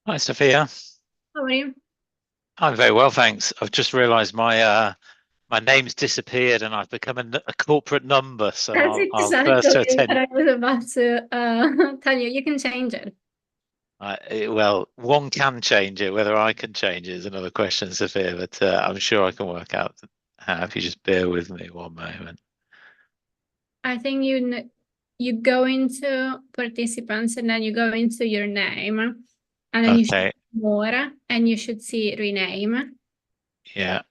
Hi, Sophia. How are you? I'm very well, thanks. I've just realised my name's disappeared and I've become a corporate number, so That's I'll exactly first to what attend. I was about to tell you. You can change it. Well, one can change it. Whether I can change it is another question, Sophia. But I'm sure I can work out how. If you just bear with me one moment. I think you go into participants and then you go into your name and then you should Okay. more and you should see rename. Yeah.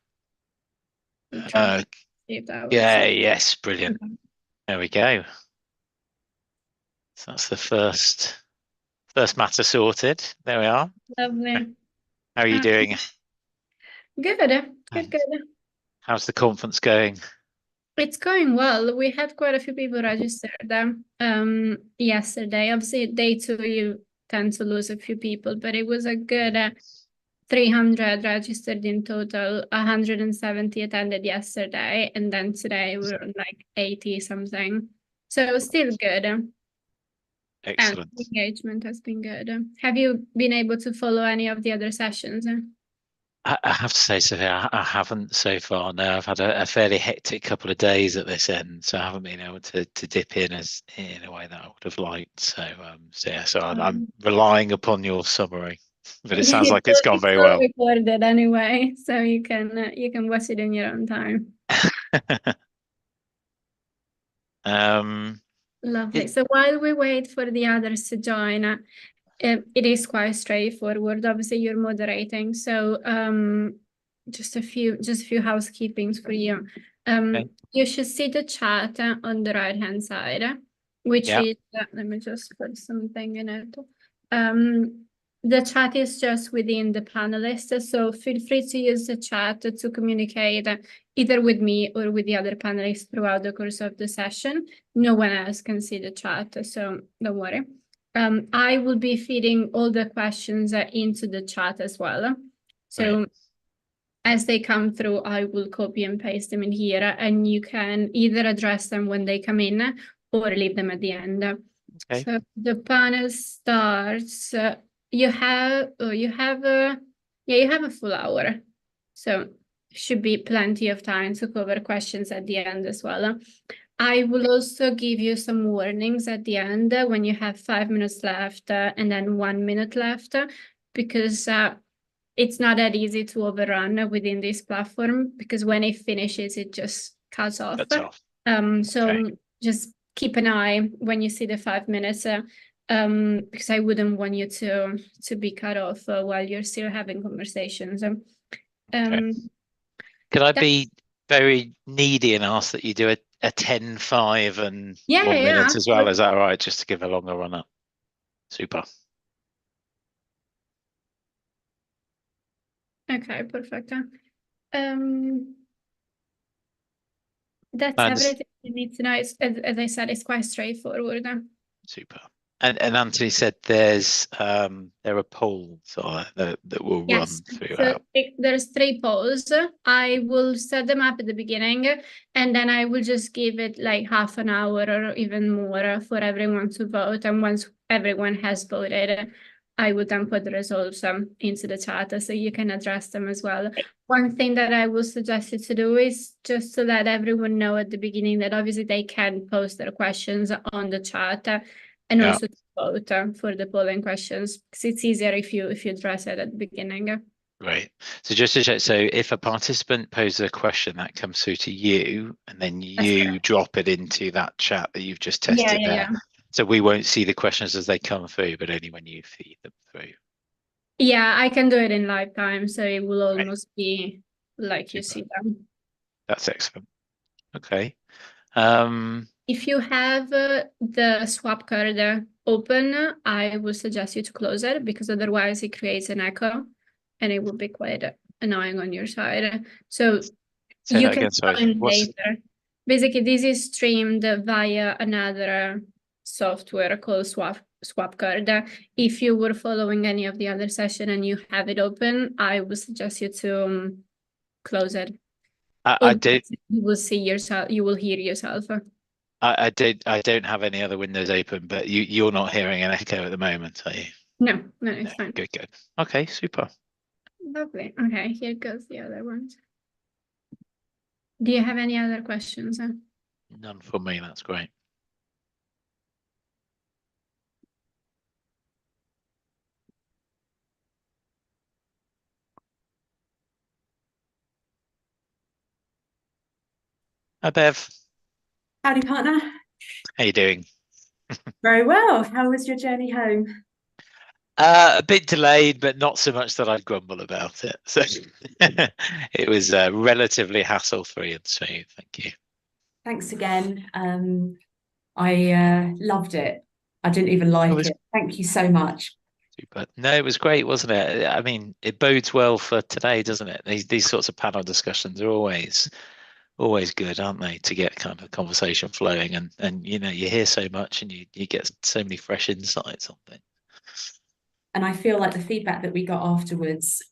I'm trying to Uh, see if that works. yeah. Yes. Brilliant. Okay. There we go. So that's the first matter sorted. There we are. Lovely. How are you Uh, doing? good, good, good. How's the conference going? It's going well. We had quite a few people registered yesterday. Obviously, day two, you tend to lose a few people, but it was a good 300 registered in total. 170 attended yesterday, and then today we're on like 80 something. So it was still good, and Excellent. engagement has been good. Have you been able to follow any of the other sessions? I have to say, Sophia, I haven't so far. No, I've had a fairly hectic couple of days at this end, so I haven't been able to dip in as in a way that I would have liked. So yeah, so I'm Um, relying upon your summary, but it sounds it's like it's gone it's very all well. recorded anyway, so you can watch it in your own time. Um, Lovely. it, So while we wait for the others to join, it is quite straightforward. Obviously, you're moderating, so just a few housekeepings for you. okay, You should see the chat on the right hand side, which yeah, is let me just put something in it. Um, the chat is just within the panelists, so feel free to use the chat to communicate either with me or with the other panelists throughout the course of the session. No one else can see the chat, so don't worry. I will be feeding all the questions into the chat as well. right, So as they come through, I will copy and paste them in here, and you can either address them when they come in or leave them at the end. okay, So the panel starts. You have a full hour, so should be plenty of time to cover questions at the end as well. I will also give you some warnings at the end when you have 5 minutes left and then 1 minute left, because it's not that easy to overrun within this platform because when it finishes, it just cuts off. that's off. Okay, So just keep an eye when you see the 5 minutes, because I wouldn't want you to be cut off while you're still having conversations. okay. Um, Could I that, be very needy and ask that you do a 10, 5, and yeah, one yeah, minute as well? Is absolutely. that all right? Just to give a longer run up. Super. Okay, perfect. Um, that's And everything you need to know. As I said, it's quite straightforward. super. And Anthony said there are polls that will Yes, run so throughout. there's three polls. I will set them up at the beginning, and then I will just give it like half an hour or even more for everyone to vote. And once everyone has voted, I would then put the results into the chat so you can address them as well. One thing that I will suggest you to do is just to let everyone know at the beginning that obviously they can post their questions on the chat and Yeah, also vote for the polling questions because it's easier if you address it at the beginning. great. So just to check, so if a participant poses a question that comes through to you, and then That's you correct. drop it into that chat that you've just Yeah, tested yeah, there. yeah. So we won't see the questions as they come through, but only when you feed them through. Yeah, I can do it in live time, so it will Right. almost be like you Super. see them. That's excellent. Okay. Um, If you have the swap card open, I would suggest you to close it because otherwise it creates an echo and it will be quite annoying on your side. So say you that can again. Sorry. join What's later. Basically, this is streamed via another software called Swapcard. If you were following any of the other session and you have it open, I would suggest you to close it. I Otherwise, did you will see yourself, you will hear yourself. I don't have any other windows open, but you're not hearing an echo at the moment, are you? No, no, No, it's fine. good, good. Okay, super. Lovely. Okay, here goes the other ones. Do you have any other questions? None for me. That's great. Hi, Bev. Howdy, partner. How you doing? Very well. How was your journey home? A bit delayed, but not so much that I'd grumble about it. So it was relatively hassle-free and smooth. Thank you. Thanks again. I loved it. I didn't even It like was it. Thank you so much. super. No, it was great, wasn't it? I mean, it bodes well for today, doesn't it? These sorts of panel discussions are always good, aren't they? To get kind of conversation flowing, and you know, you hear so much, and you get so many fresh insights on things. And I feel like the feedback that we got afterwards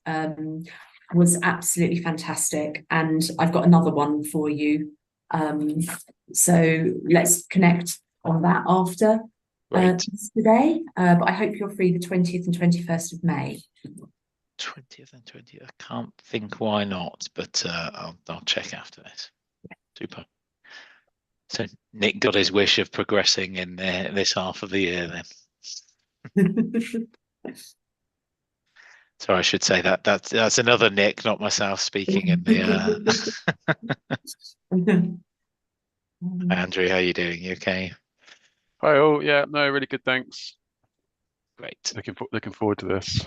was absolutely fantastic. And I've got another one for you. So let's connect on that after Great. today. But I hope you're free the 20th and 21st of May. 20th and 20th. I can't think why not, but I'll check after this. Super. So Nick got his wish of progressing in this half of the year then. So I should say that's another Nick, not myself, speaking in the. Hi, Andrew, how you doing? You okay? Hi all. Yeah, no, really good. Thanks. Great. Looking forward to this.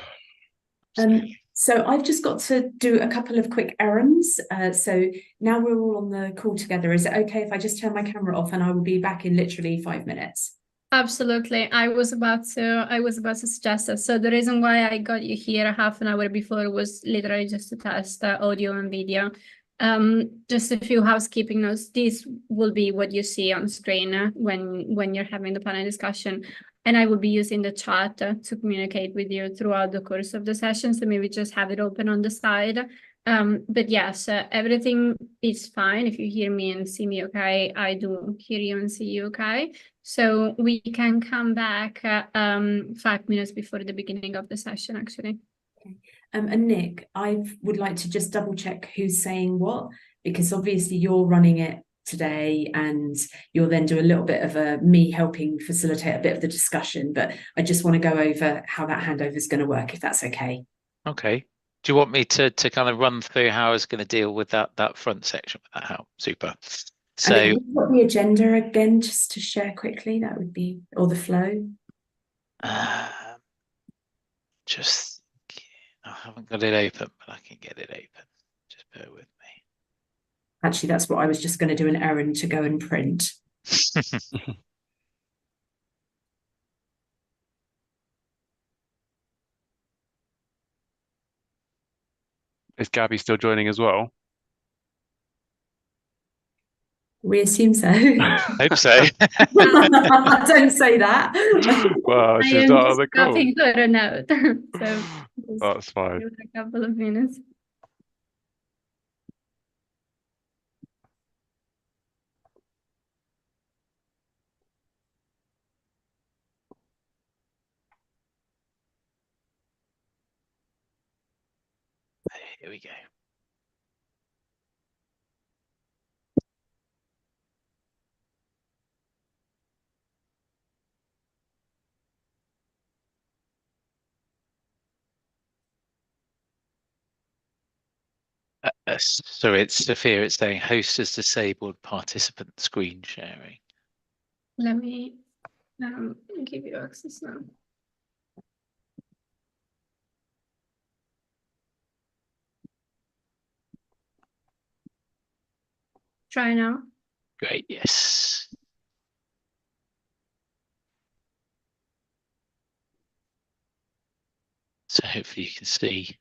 So I've just got to do a couple of quick errands. So now we're all on the call together. Is it okay if I just turn my camera off and I will be back in literally 5 minutes? Absolutely. I was about to suggest that. So the reason why I got you here half an hour before was literally just to test audio and video. Just a few housekeeping notes. This will be what you see on screen when you're having the panel discussion. And I will be using the chat to communicate with you throughout the course of the session. So maybe just have it open on the side. But yes, everything is fine. If you hear me and see me okay, I do hear you and see you okay. So we can come back 5 minutes before the beginning of the session, actually. And Nick, I would like to just double check who's saying what, because obviously you're running it today and you'll then do a little bit of me helping facilitate a bit of the discussion, but I just want to go over how that handover is going to work, if that's okay. Okay. Do you want me to kind of run through how I was going to deal with that front section? Would that help? Super. And if So you've got the agenda again, just to share quickly, that would be, or the flow. just I haven't got it open, but I can get it open. Just bear with Actually, that's what I was just going to do, an errand to go and print. me. Is Gabby still joining as well? We assume so. Hope so. Don't say that. Well, I she's am not on just the call. dropping her a note. So just That's fine. give it a couple of minutes. Here we go. So it's Sophia, it's saying host has disabled participant screen sharing. Let me give you access now. Try now. Great, yes. So hopefully you can see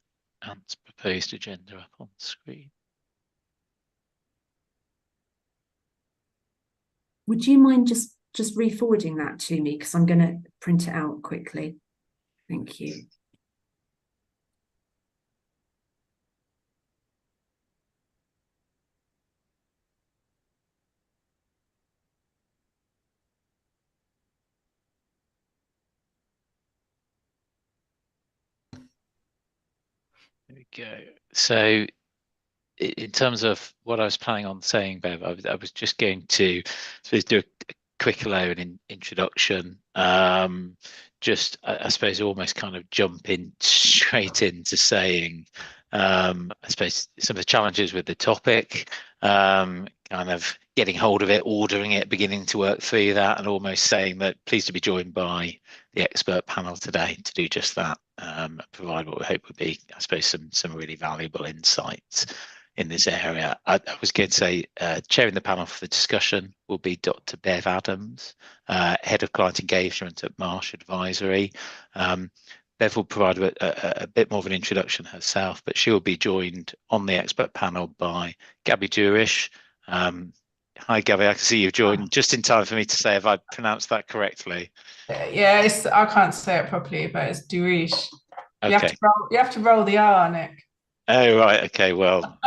Ant's proposed agenda up on the screen. Would you mind just re-forwarding that to me? Because I'm going to print it out quickly. Thank you. There we go. So in terms of what I was planning on saying, Bev, I was just going to do a quick alone introduction. Just, I suppose, almost kind of jump in straight into saying, I suppose, some of the challenges with the topic, kind of getting hold of it, ordering it, beginning to work through that, and almost saying that pleased to be joined by the expert panel today to do just that, provide what we hope would be, I suppose, some really valuable insights in this area. I was going to say, chairing the panel for the discussion will be Dr. Bev Adams, Head of Client Engagement at Marsh Advisory. Bev will provide a bit more of an introduction herself, but she will be joined on the expert panel by Gabby Durish. Hi, Gabby, I can see you've joined just in time for me to say, have I pronounced that correctly? Yeah, I can't say it properly, but it's Durish. Okay. You have to roll the R, Nick. Oh, right. Okay. Well,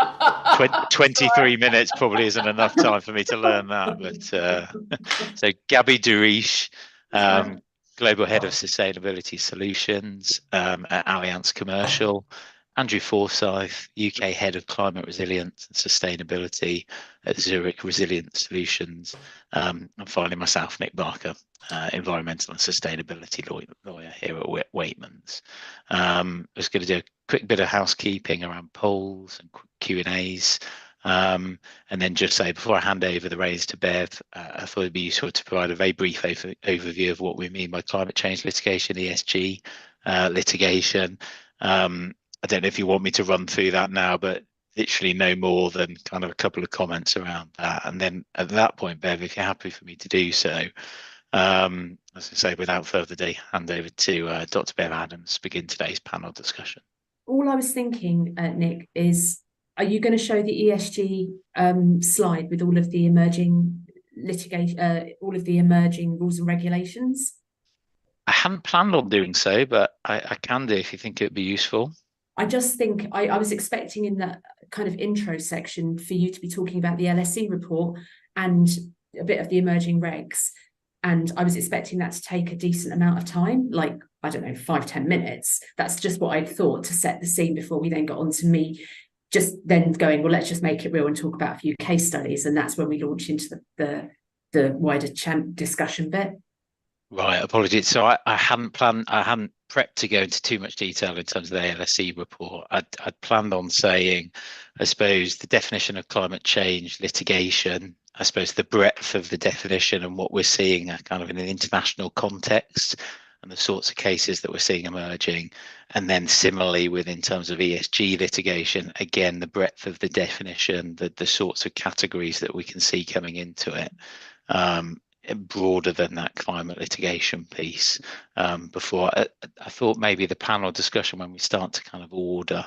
23 minutes probably isn't enough time for me to learn that. But so Gabby Durish, Global Head of Sustainability Solutions at Allianz Commercial. Andrew Forsyth, UK Head of Climate Resilience and Sustainability at Zurich Resilient Solutions. And finally, myself, Nick Barker, Environmental and Sustainability lawyer here at Waitmans. I was going to do a quick bit of housekeeping around polls and Q&As. And then just say, before I hand over the reins to Bev, I thought it'd be useful to provide a very brief overview of what we mean by climate change litigation, ESG litigation. I don't know if you want me to run through that now, but literally no more than kind of a couple of comments around that. And then at that point, Bev, if you're happy for me to do so, as I say, without further ado, hand over to Dr. Bev Adams to begin today's panel discussion. All I was thinking, Nick, is, are you going to show the ESG slide with all of the emerging litigation, all of the emerging rules and regulations? I hadn't planned on doing so, but I can do if you think it would be useful. I just think I was expecting in that kind of intro section for you to be talking about the LSE report and a bit of the emerging regs. And I was expecting that to take a decent amount of time, like, I don't know, 5-10 minutes. That's just what I'd thought to set the scene before we then got on to me just then going, well, let's just make it real and talk about a few case studies. And that's when we launch into the wider discussion bit. Right, apologies. So I hadn't prepped to go into too much detail in terms of the LSE report. I'd planned on saying, I suppose, the definition of climate change litigation, I suppose the breadth of the definition and what we're seeing kind of in an international context and the sorts of cases that we're seeing emerging. And then similarly in terms of ESG litigation, again, the breadth of the definition, the sorts of categories that we can see coming into it. Broader than that climate litigation piece. Before I thought maybe the panel discussion, when we start to kind of order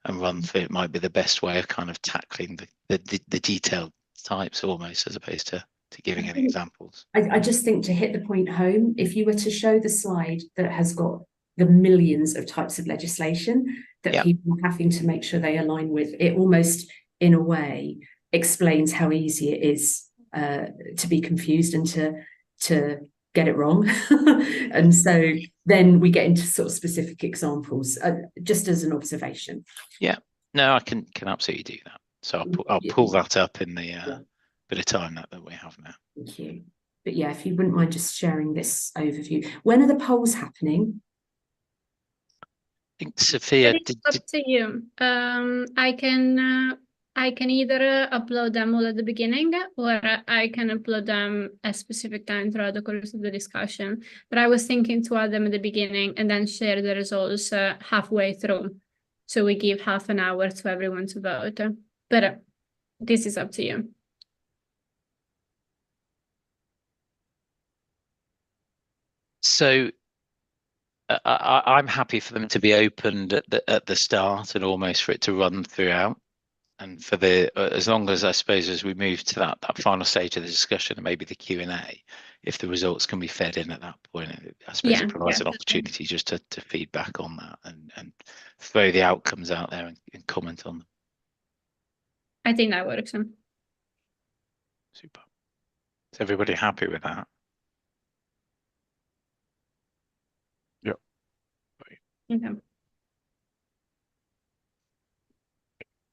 and run through it, might be the best way of kind of tackling the detailed types almost, as opposed to giving any examples. I just think, to hit the point home, if you were to show the slide that has got the millions of types of legislation that people are having to make sure they align with, it almost in a way explains how easy it is to be confused and to get it wrong. And so then we get into sort of specific examples, just as an observation. Yeah, no, I can absolutely do that. So I'll pull that up in the bit of time that we have now. Thank you. But yeah, if you wouldn't mind just sharing this overview. When are the polls happening? I think Sophia, It's up to you. I can either upload them all at the beginning, or I can upload them at specific time throughout the course of the discussion. But I was thinking to add them at the beginning and then share the results halfway through. So we give half an hour to everyone to vote. But this is up to you. So I'm happy for them to be opened at the start and almost for it to run throughout. And for as long as, I suppose, as we move to that final stage of the discussion and maybe the Q&A, if the results can be fed in at that point, I suppose it provides an opportunity just to feed back on that and throw the outcomes out there and comment on them. I think that works. Super. Is everybody happy with that? Yep. Okay.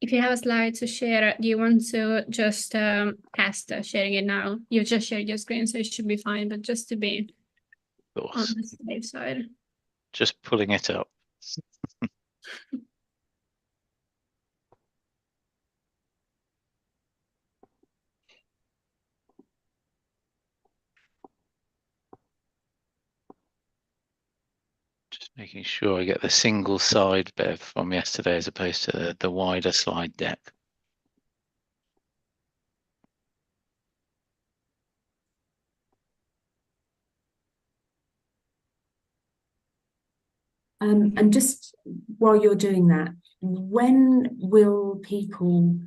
if you have a slide to share, do you want to just test sharing it now? You've just shared your screen, so it should be fine, but just to be Of on course. the safe side. Just pulling it up. Just making sure I get the single side bit from yesterday as opposed to the wider slide deck. And just while you're doing that, when will people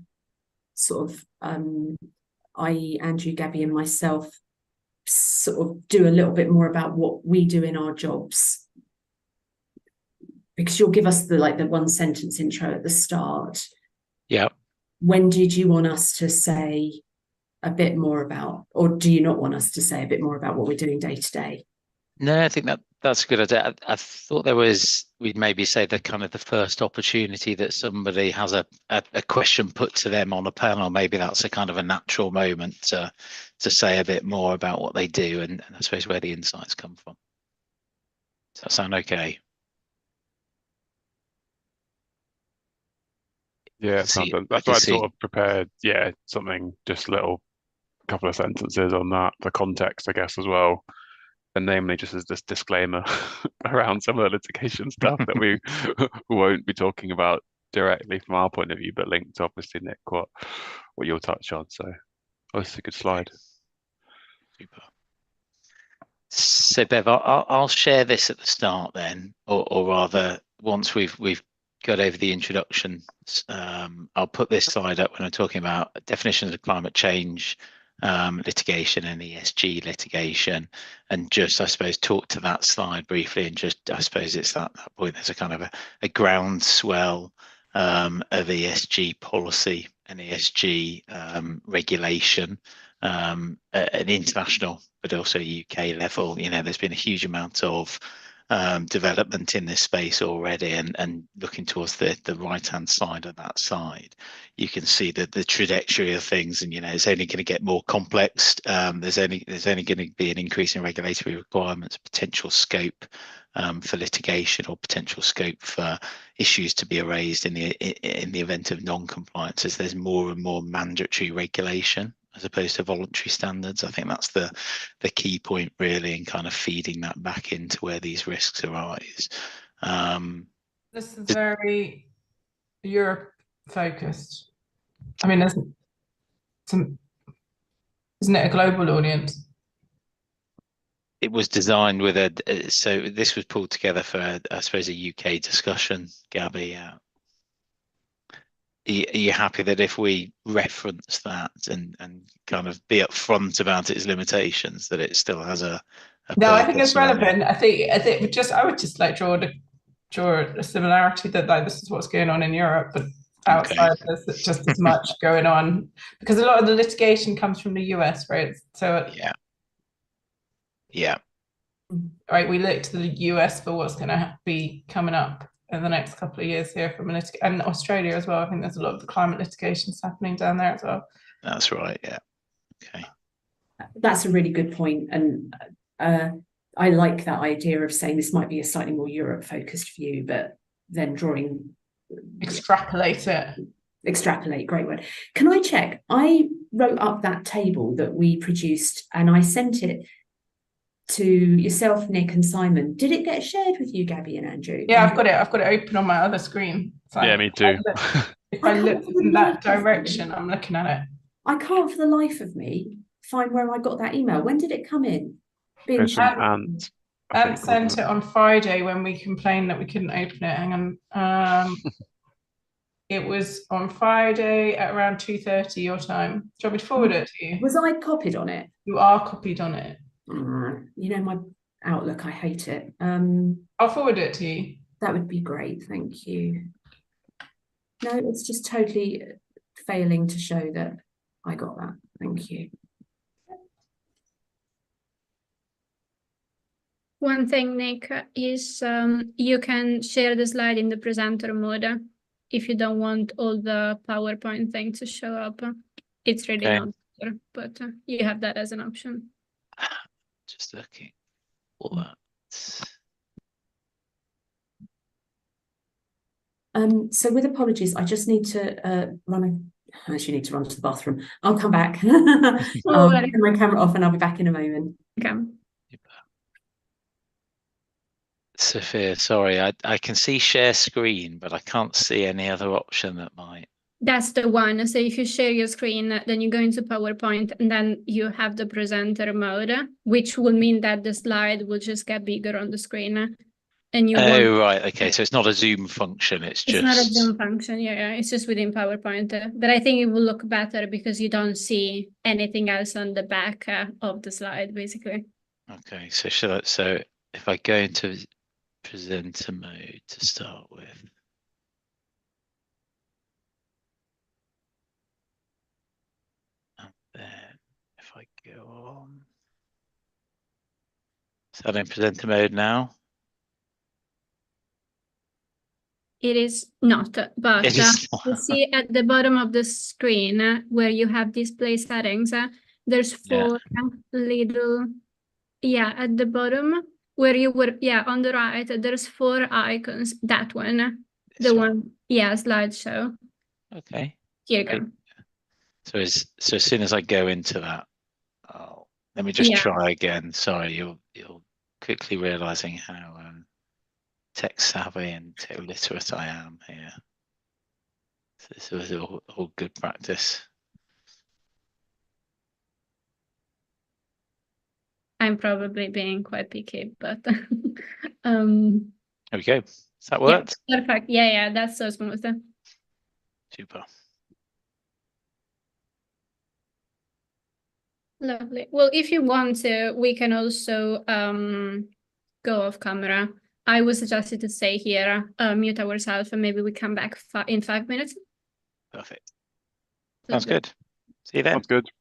sort of, i.e. Andrew, Gabby and myself, sort of do a little bit more about what we do in our jobs? Because you'll give us the one sentence intro at the start. Yeah. When did you want us to say a bit more about, or do you not want us to say a bit more about what we're doing day to day? No, I think that's a good idea. I thought we'd maybe say the kind of the first opportunity that somebody has a question put to them on a panel, maybe that's a kind of a natural moment to say a bit more about what they do and I suppose where the insights come from. Does that sound okay? Yeah, See, that's I why I can see. sort of prepared, yeah, something, just a little couple of sentences on that, the context, I guess, as well. And namely just as this disclaimer around some of the litigation stuff that we won't be talking about directly from our point of view, but linked to obviously, Nick, what you'll touch on. So that's a good slide. Super. So Bev, I'll share this at the start then, or rather, once we've got over the introduction, I'll put this slide up when I'm talking about definitions of climate change, litigation and ESG litigation, and just, I suppose, talk to that slide briefly, and just, I suppose it's that point, there's a kind of a groundswell of ESG policy and ESG regulation at an international but also UK level. There's been a huge amount of development in this space already, and looking towards the right hand side of that slide, you can see that the trajectory of things, and it's only going to get more complex. There's only going to be an increase in regulatory requirements, potential scope for litigation, or potential scope for issues to be raised in the event of non-compliance, as there's more and more mandatory regulation as opposed to voluntary standards. I think that's the key point really, in kind of feeding that back into where these risks arise. This is very Europe focused. I mean, isn't it a global audience? It was designed with so this was pulled together for, I suppose, a UK discussion. Gabby, are you happy that if we reference that and kind of be upfront about its limitations, that it still has a No, I think purpose it's relevant. I think I would just like draw a similarity that this is what's going on in Europe, but outside there's just as much going on, because a lot of the litigation comes from the US, right? So yeah, right, we look to the US for what's going to be coming up in the next couple of years here from and Australia as well. I think there's a lot of the climate litigations happening down there as well. That's right. Yeah. Okay. That's a really good point, and I like that idea of saying this might be a slightly more Europe-focused view, but then extrapolate it. Extrapolate, great word. Can I check? I wrote up that table that we produced and I sent it to yourself, Nick, and Simon. Did it get shared with you, Gabby and Andrew? Yeah, I've got it open on my other screen. So yeah, me too. If I look in that direction, I'm looking at it. I can't for the life of me find where I got that email. When did it come in? It's from Ant sent it on Friday when we complained that we couldn't open it. Hang on. It was on Friday at around 2:30 your time. Do you want me to forward it to you? Was I copied on it? You are copied on it. My Outlook, I hate it. I'll forward it to you. That would be great, thank you. No, it's just totally failing to show that I got that. Thank you. One thing, Nick, is you can share the slide in the presenter mode if you don't want all the PowerPoint thing to show up. It's really Okay. not there, but you have that as an option. Just looking for that. So with apologies, I just need to I actually need to run to the bathroom. I'll come back. I'll turn my camera off and I'll be back in a moment. Okay. Sophia, sorry, I can see share screen, but I can't see any other option that might. That's the one. So if you share your screen, then you go into PowerPoint and then you have the presenter mode, which will mean that the slide will just get bigger on the screen. And you Oh, right. Okay. So it's not a Zoom function. It's just not a Zoom function. Yeah, it's just within PowerPoint. But I think it will look better because you don't see anything else on the back of the slide, basically. Okay. So if I go into presenter mode to start with. And then if I go on. Is that in presenter mode now? It is not, but It is you see at the bottom of the screen where you have display settings, there's four little, at the bottom where you were, on the right, there's four icons. That one, the one, slideshow. Okay. Here you go. So as soon as I go into that, let me just try again. Sorry, you're quickly realizing how tech savvy and tech literate I am here. So this was all good practice. I'm probably being quite picky, but There we go. Does that work? Yeah, perfect. Yeah, that's so smooth. Super. Lovely. Well, if you want to, we can also go off camera. I would suggest you to stay here, mute ourselves, and maybe we come back in 5 minutes. Perfect. Sounds Lovely. good. See you then. Sounds good.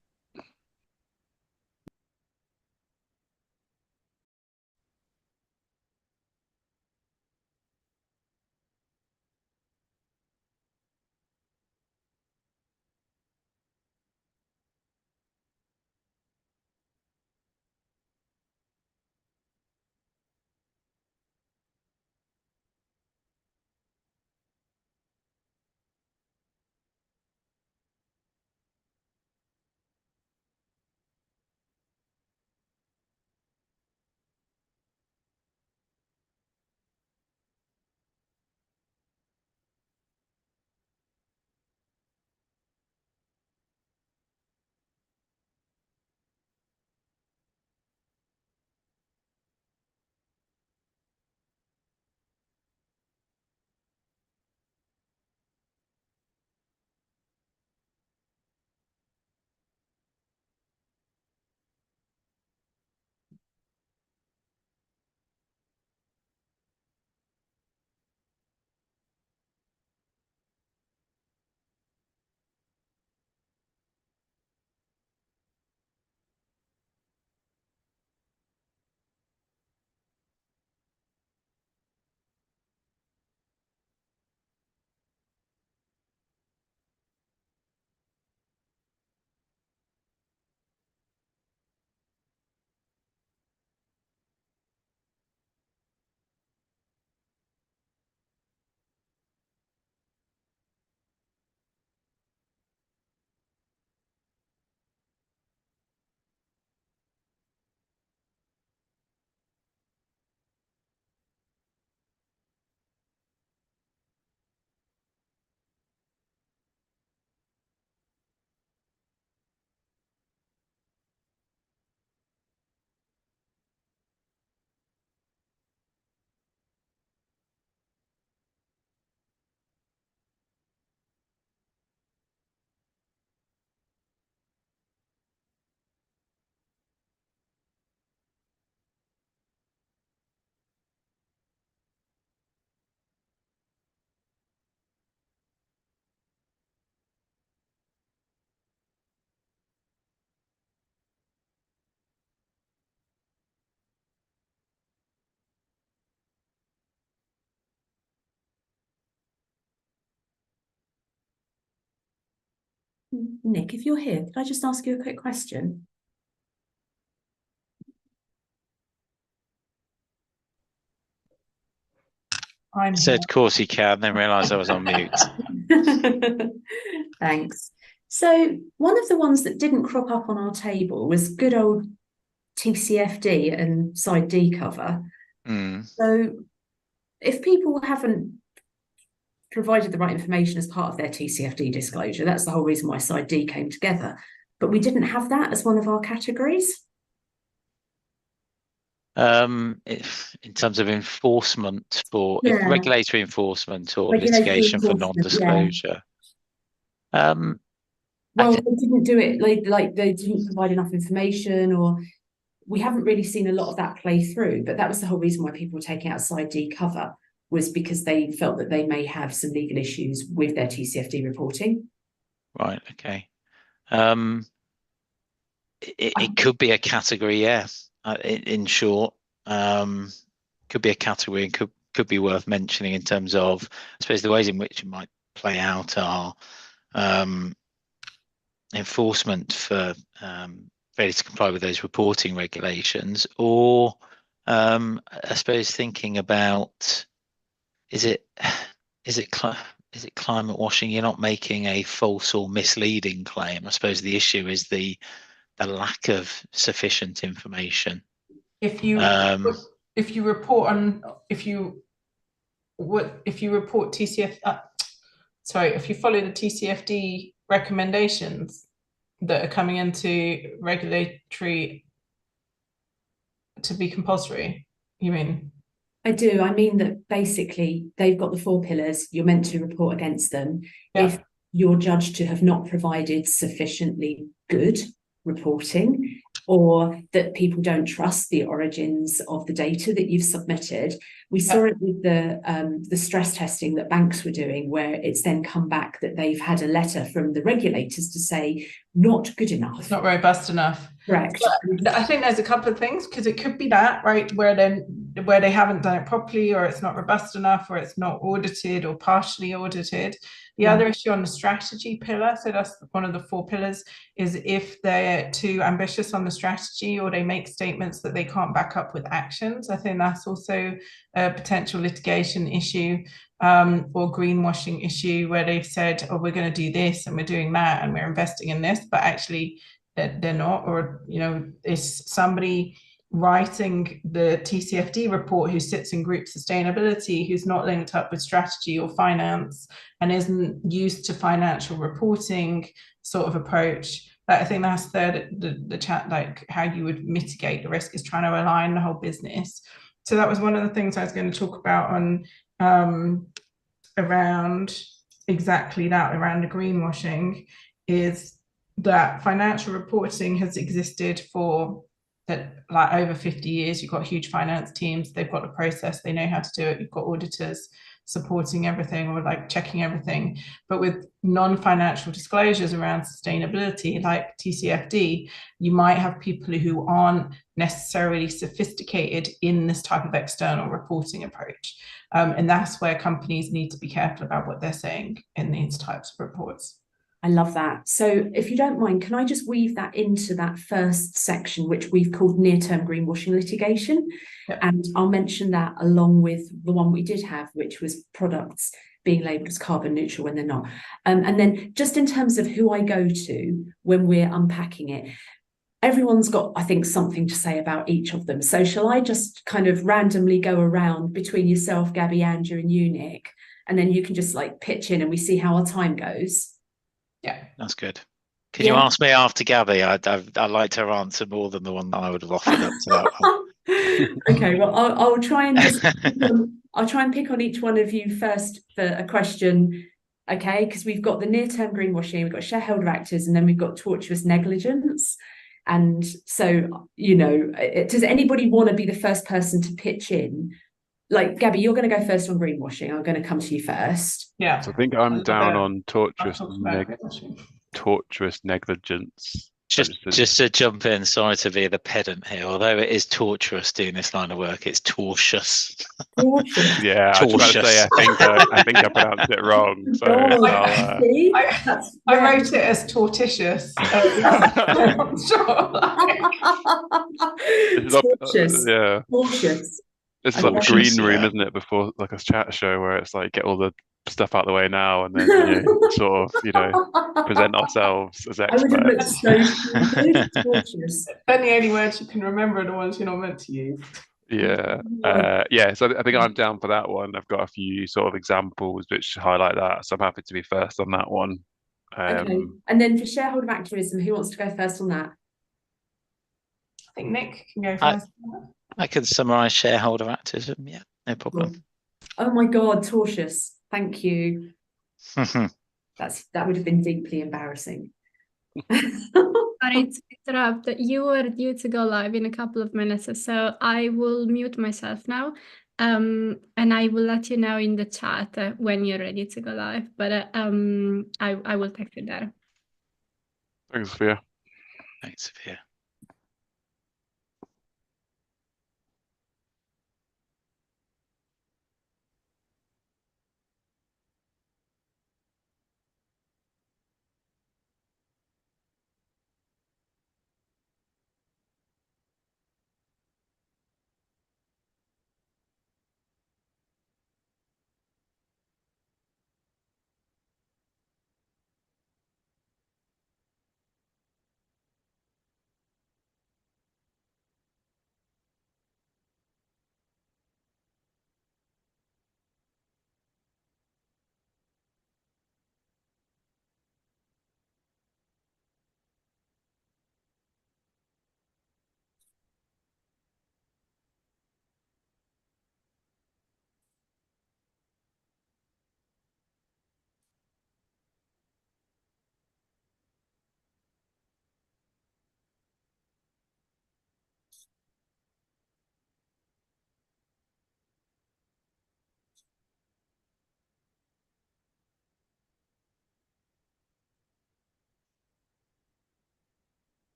Nick, if you're here, could I just ask you a quick question? I'm Said, here. of course he can, then realised I was on mute. Thanks. So one of the ones that didn't crop up on our table was good old TCFD and side D cover. So if people haven't provided the right information as part of their TCFD disclosure, that's the whole reason why side D came together. But we didn't have that as one of our categories. In terms of enforcement for regulatory enforcement or Regulatory litigation for enforcement, non-disclosure. Well, they didn't do it like they didn't provide enough information, or we haven't really seen a lot of that play through. But that was the whole reason why people were taking out side D cover, was because they felt that they may have some legal issues with their TCFD reporting. Right. Okay. It could be a category, yeah. In short, could be a category and could be worth mentioning in terms of, I suppose, the ways in which it might play out are enforcement for failure to comply with those reporting regulations, or I suppose thinking about, is it climate washing? You're not making a false or misleading claim. I suppose the issue is the lack of sufficient information. If you report on if you report TCF if you follow the TCFD recommendations that are coming into regulatory to be compulsory, you mean? I do. I mean that basically they've got the 4 pillars. You're meant to report against them. Yeah. If you're judged to have not provided sufficiently good reporting, or that people don't trust the origins of the data that you've submitted. We saw it with the stress testing that banks were doing, where it's then come back that they've had a letter from the regulators to say not good enough. It's not robust enough. Correct. But I think there's a couple of things, because it could be that, right, where they haven't done it properly, or it's not robust enough, or it's not audited or partially audited. The other issue on the strategy pillar, so that's one of the 4 pillars, is if they're too ambitious on the strategy, or they make statements that they can't back up with actions. I think that's also a potential litigation issue, or greenwashing issue, where they've said, oh, we're going to do this and we're doing that and we're investing in this, but actually they're not. Or, you know, is somebody writing the TCFD report who sits in group sustainability, who's not linked up with strategy or finance and isn't used to financial reporting sort of approach. I think that's the chat, like how you would mitigate the risk, is trying to align the whole business. So that was one of the things I was going to talk about on around exactly that, around the greenwashing, is that financial reporting has existed for like over 50 years. You've got huge finance teams, they've got the process, they know how to do it. You've got auditors supporting everything, or like checking everything. But with non-financial disclosures around sustainability, like TCFD, you might have people who aren't necessarily sophisticated in this type of external reporting approach. And that's where companies need to be careful about what they're saying in these types of reports. I love that. So if you don't mind, can I just weave that into that first section, which we've called near-term greenwashing litigation? Yep. And I'll mention that along with the one we did have, which was products being labelled as carbon neutral when they're not. And then just in terms of who I go to when we're unpacking it, everyone's got, I think, something to say about each of them. So shall I just kind of randomly go around between yourself, Gabby, Andrew, and you, Nick, and then you can just like pitch in and we see how our time goes? Yeah, that's good. Can you ask me after Gabby? I'd like to answer more than the one that I would have offered up to that one. Okay, well, I'll try and just I'll try and pick on each one of you first for a question. Okay, because we've got the near-term greenwashing, we've got shareholder actors, and then we've got tortuous negligence. And so, you know, does anybody want to be the first person to pitch in? Like, Gabby, you're going to go first on greenwashing. I'm going to come to you first. Yeah. So I think I'm down on tortuous negligence. Just to jump in, sorry to be the pedant here, although it is torturous doing this line of work, it's tortious. Tortious. Yeah, I was about to say, I think I pronounced it wrong. So I wrote it as tortitious. I'm sure. Tortious. Yeah. Tortious. This is like the green room, isn't it? Before like a chat show where it's like get all the stuff out of the way now, and then sort of present ourselves as experts. I would have looked so stupid. Tortious. Then the only words you can remember are the ones you're not meant to use. Yeah. So I think I'm down for that one. I've got a few sort of examples which highlight that, so I'm happy to be first on that one. Okay. And then for shareholder activism, who wants to go first on that? I think Nick can go first. I can summarize shareholder activism. Yeah, no problem. Oh my God, tortious. Thank you. That would have been deeply embarrassing. Sorry to interrupt. You were due to go live in a couple of minutes, so I will mute myself now. And I will let you know in the chat when you're ready to go live. But I will text you there. Thanks, Sophia. Thanks, Sophia.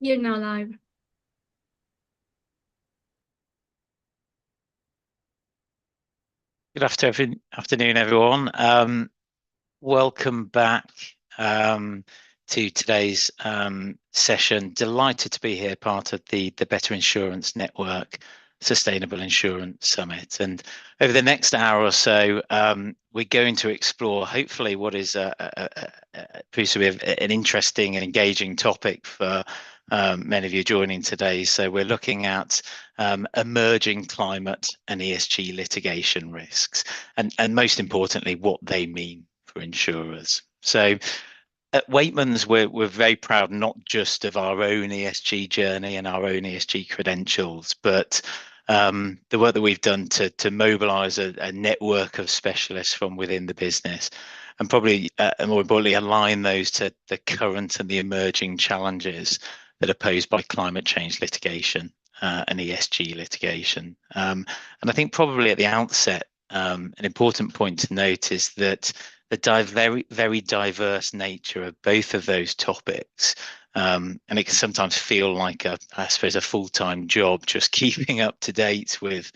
You're now live. Good afternoon, everyone. Welcome back to today's session. Delighted to be here, part of the Better Insurance Network Sustainable Insurance Summit. And over the next hour or so, we're going to explore, hopefully, what is proves to be an interesting and engaging topic for many of you joining today. So we're looking at emerging climate and ESG litigation risks, and most importantly, what they mean for insurers. So at Waitmans, we're very proud not just of our own ESG journey and our own ESG credentials, but the work that we've done to mobilize a network of specialists from within the business, and probably more importantly, align those to the current and the emerging challenges that are posed by climate change litigation and ESG litigation. And I think probably at the outset, an important point to note is that the very diverse nature of both of those topics, and it can sometimes feel like I suppose a full-time job just keeping up to date with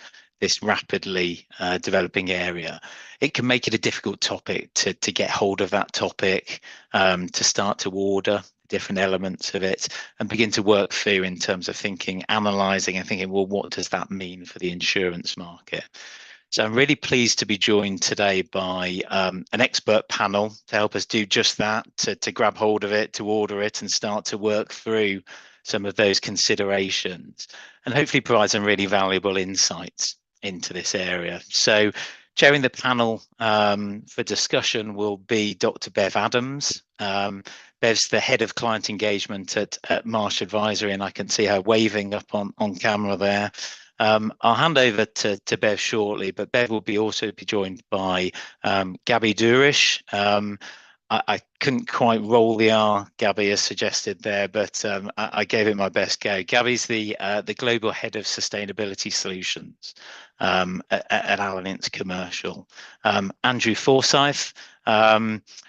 this rapidly developing area, it can make it a difficult topic to get hold of that topic, to start to order different elements of it and begin to work through in terms of thinking, analysing and thinking, well, what does that mean for the insurance market? So I'm really pleased to be joined today by an expert panel to help us do just that, to grab hold of it, to order it and start to work through some of those considerations and hopefully provide some really valuable insights into this area. So chairing the panel for discussion will be Dr. Bev Adams. Bev's the head of client engagement at Marsh Advisory, and I can see her waving up on camera there. I'll hand over to Bev shortly, but Bev will also be joined by Gabby Durish. I couldn't quite roll the R, Gabby, as suggested there, but I gave it my best go. Gabby's the global head of sustainability solutions at Allianz Commercial. Andrew Forsyth,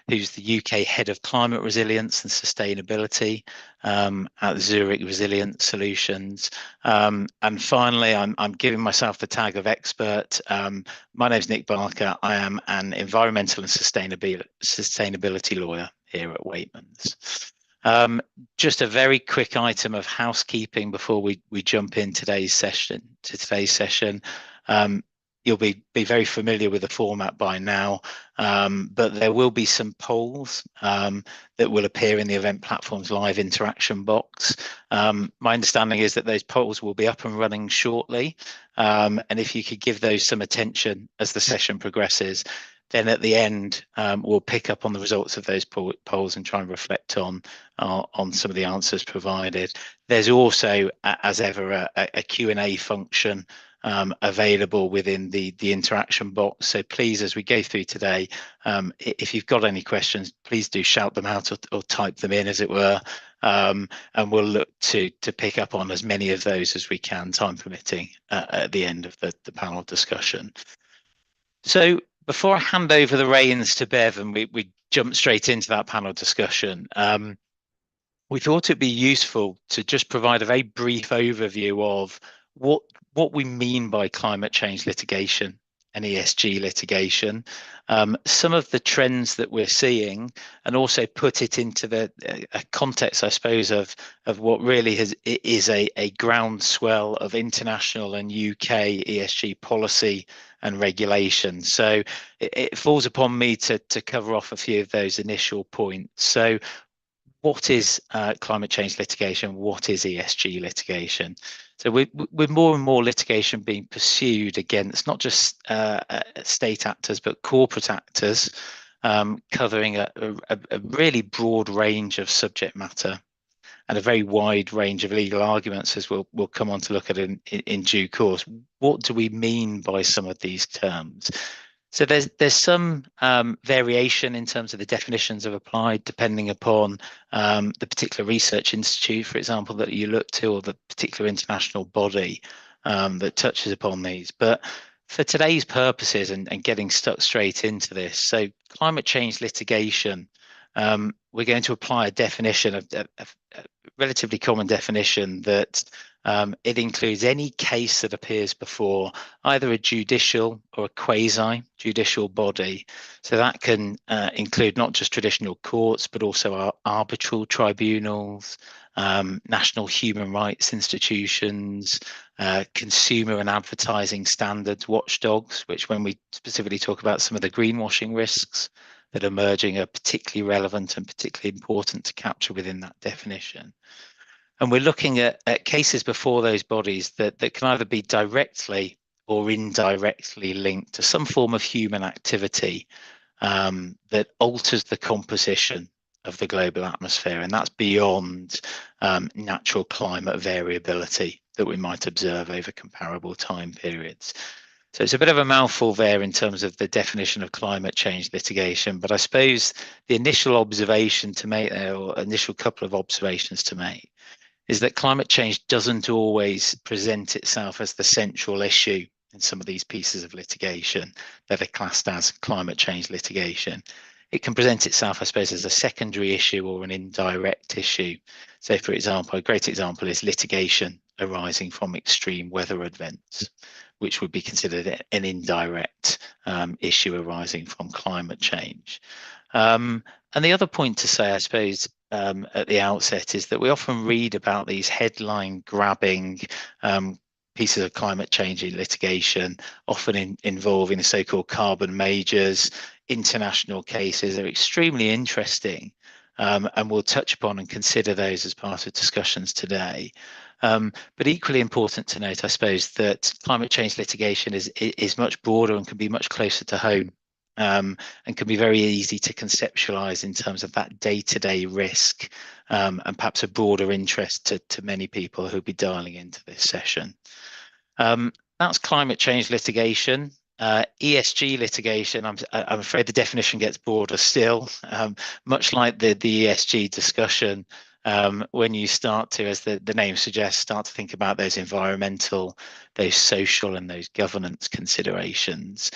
who's the UK head of climate resilience and sustainability at Zurich Resilient Solutions. And finally, I'm giving myself the tag of expert. My name's Nick Barker. I am an environmental and sustainability lawyer here at Waitmans. Just a very quick item of housekeeping before we jump in today's session. You'll be very familiar with the format by now, but there will be some polls that will appear in the event platform's live interaction box. My understanding is that those polls will be up and running shortly, and if you could give those some attention as the session progresses, then at the end we'll pick up on the results of those polls and try and reflect on some of the answers provided. There's also, as ever, a Q&A function available within the interaction box. So please, as we go through today, if you've got any questions, please do shout them out or type them in, as it were, and we'll look to pick up on as many of those as we can, time permitting, at the end of the panel discussion. So before I hand over the reins to Bev and we jump straight into that panel discussion, we thought it'd be useful to just provide a very brief overview of what we mean by climate change litigation and ESG litigation, some of the trends that we're seeing, and also put it into a context, I suppose, of what really is a groundswell of international and UK ESG policy and regulation. So it falls upon me to cover off a few of those initial points. So what is climate change litigation? What is ESG litigation? So with more and more litigation being pursued against not just state actors, but corporate actors, covering a really broad range of subject matter and a very wide range of legal arguments, as we'll come on to look at in due course. What do we mean by some of these terms? So there's some variation in terms of the definitions of applied, depending upon the particular research institute, for example, that you look to, or the particular international body that touches upon these. But for today's purposes and getting stuck straight into this, so climate change litigation, we're going to apply a definition, a relatively common definition, that it includes any case that appears before either a judicial or a quasi-judicial body. So that can include not just traditional courts, but also our arbitral tribunals, national human rights institutions, consumer and advertising standards watchdogs, which, when we specifically talk about some of the greenwashing risks that are emerging, are particularly relevant and particularly important to capture within that definition. And we're looking at cases before those bodies that can either be directly or indirectly linked to some form of human activity that alters the composition of the global atmosphere, and that's beyond natural climate variability that we might observe over comparable time periods. So it's a bit of a mouthful there in terms of the definition of climate change litigation, but I suppose the initial observation to make there, or initial couple of observations to make, is that climate change doesn't always present itself as the central issue in some of these pieces of litigation that are classed as climate change litigation. It can present itself, I suppose, as a secondary issue or an indirect issue. So, for example, a great example is litigation arising from extreme weather events, which would be considered an indirect issue arising from climate change. And the other point to say, I suppose, at the outset is that we often read about these headline grabbing pieces of climate change in litigation, often involving the so-called carbon majors. International cases are extremely interesting, and we'll touch upon and consider those as part of discussions today. But equally important to note, I suppose, that climate change litigation is much broader and can be much closer to home, and can be very easy to conceptualize in terms of that day-to-day risk, and perhaps a broader interest to many people who'll be dialing into this session. That's climate change litigation. ESG litigation, I'm afraid the definition gets broader still, much like the ESG discussion. When you start to, as the name suggests, start to think about those environmental, those social and those governance considerations.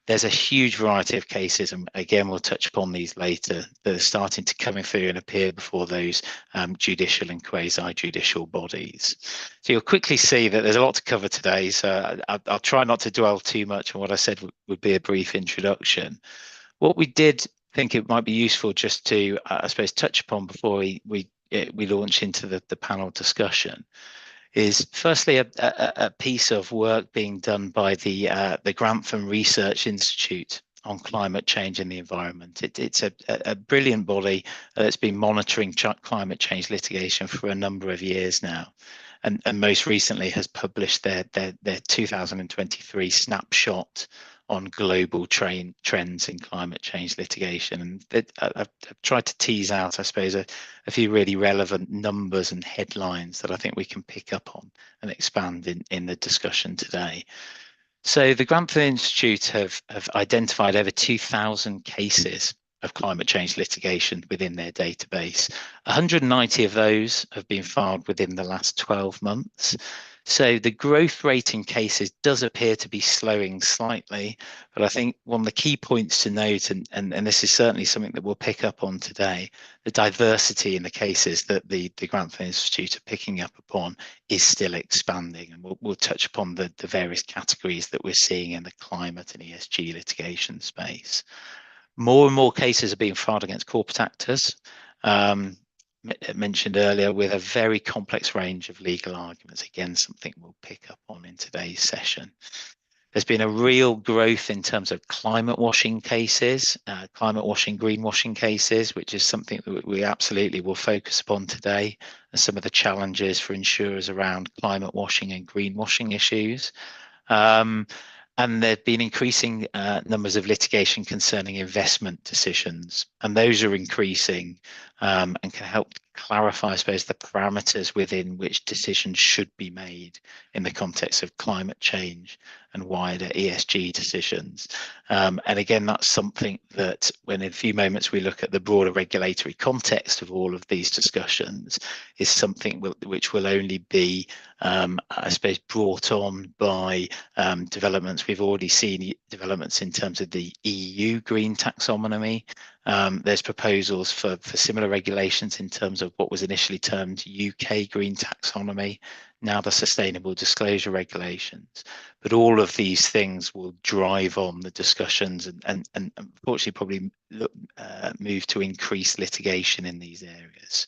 There's a huge variety of cases, and again, we'll touch upon these later, that are starting to come through and appear before those judicial and quasi-judicial bodies. So you'll quickly see that there's a lot to cover today, so I'll try not to dwell too much on what I said would be a brief introduction. What we did think it might be useful just to, I suppose, touch upon before we launch into the panel discussion is firstly a piece of work being done by the Grantham Research Institute on climate change and the environment. It's a brilliant body that's been monitoring climate change litigation for a number of years now, and most recently has published their 2023 snapshot on global trends in climate change litigation. And I've tried to tease out, I suppose, a few really relevant numbers and headlines that I think we can pick up on and expand in the discussion today. So the Grantham Institute have identified over 2,000 cases of climate change litigation within their database. 190 of those have been filed within the last 12 months. So the growth rate in cases does appear to be slowing slightly, but I think one of the key points to note, and this is certainly something that we'll pick up on today, the diversity in the cases that the Grantham Institute are picking up upon is still expanding, and we'll touch upon the various categories that we're seeing in the climate and ESG litigation space. More and more cases are being filed against corporate actors, mentioned earlier, with a very complex range of legal arguments. Again, something we'll pick up on in today's session. There's been a real growth in terms of climate washing cases, climate washing, greenwashing cases, which is something that we absolutely will focus upon today, and some of the challenges for insurers around climate washing and greenwashing issues. And there have been increasing numbers of litigation concerning investment decisions, and those are increasing, and can help clarify, I suppose, the parameters within which decisions should be made in the context of climate change and wider ESG decisions. And again, that's something that when in a few moments we look at the broader regulatory context of all of these discussions, is something which will only be, I suppose, brought on by developments. We've already seen developments in terms of the EU green taxonomy. There's proposals for similar regulations in terms of what was initially termed UK green taxonomy, now the sustainable disclosure regulations. But all of these things will drive on the discussions and unfortunately probably move to increase litigation in these areas.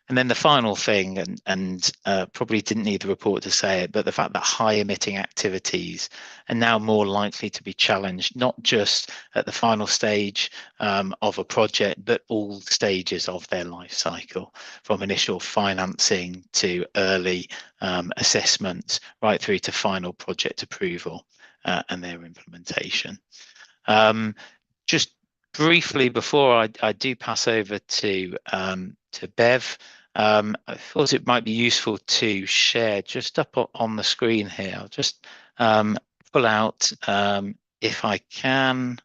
And then the final thing, and probably didn't need the report to say it, but the fact that high emitting activities are now more likely to be challenged, not just at the final stage of a project, but all stages of their life cycle, from initial financing to early assessments, right through to final project approval and their implementation. Just briefly, before I do pass over to Bev, I thought it might be useful to share just up on the screen here. I'll just pull out, if I can,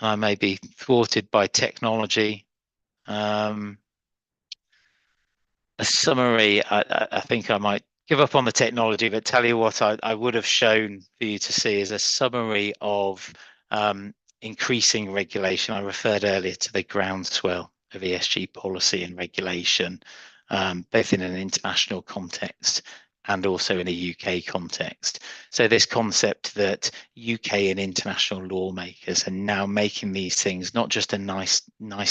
I may be thwarted by technology, a summary. I think I might give up on the technology, but tell you what I would have shown for you to see is a summary of increasing regulation. I referred earlier to the groundswell of ESG policy and regulation. both in an international context and also in a UK context. So this concept that UK and international lawmakers are now making these things not just a nice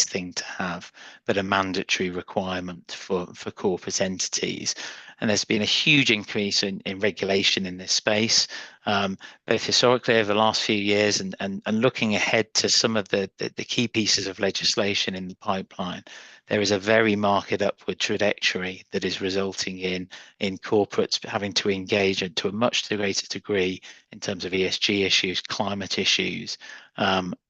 thing to have, but a mandatory requirement for corporate entities. And there's been a huge increase in regulation in this space, both historically over the last few years and looking ahead to some of the key pieces of legislation in the pipeline. There is a very marked upward trajectory that is resulting in corporates having to engage to a much greater degree in terms of ESG issues, climate issues,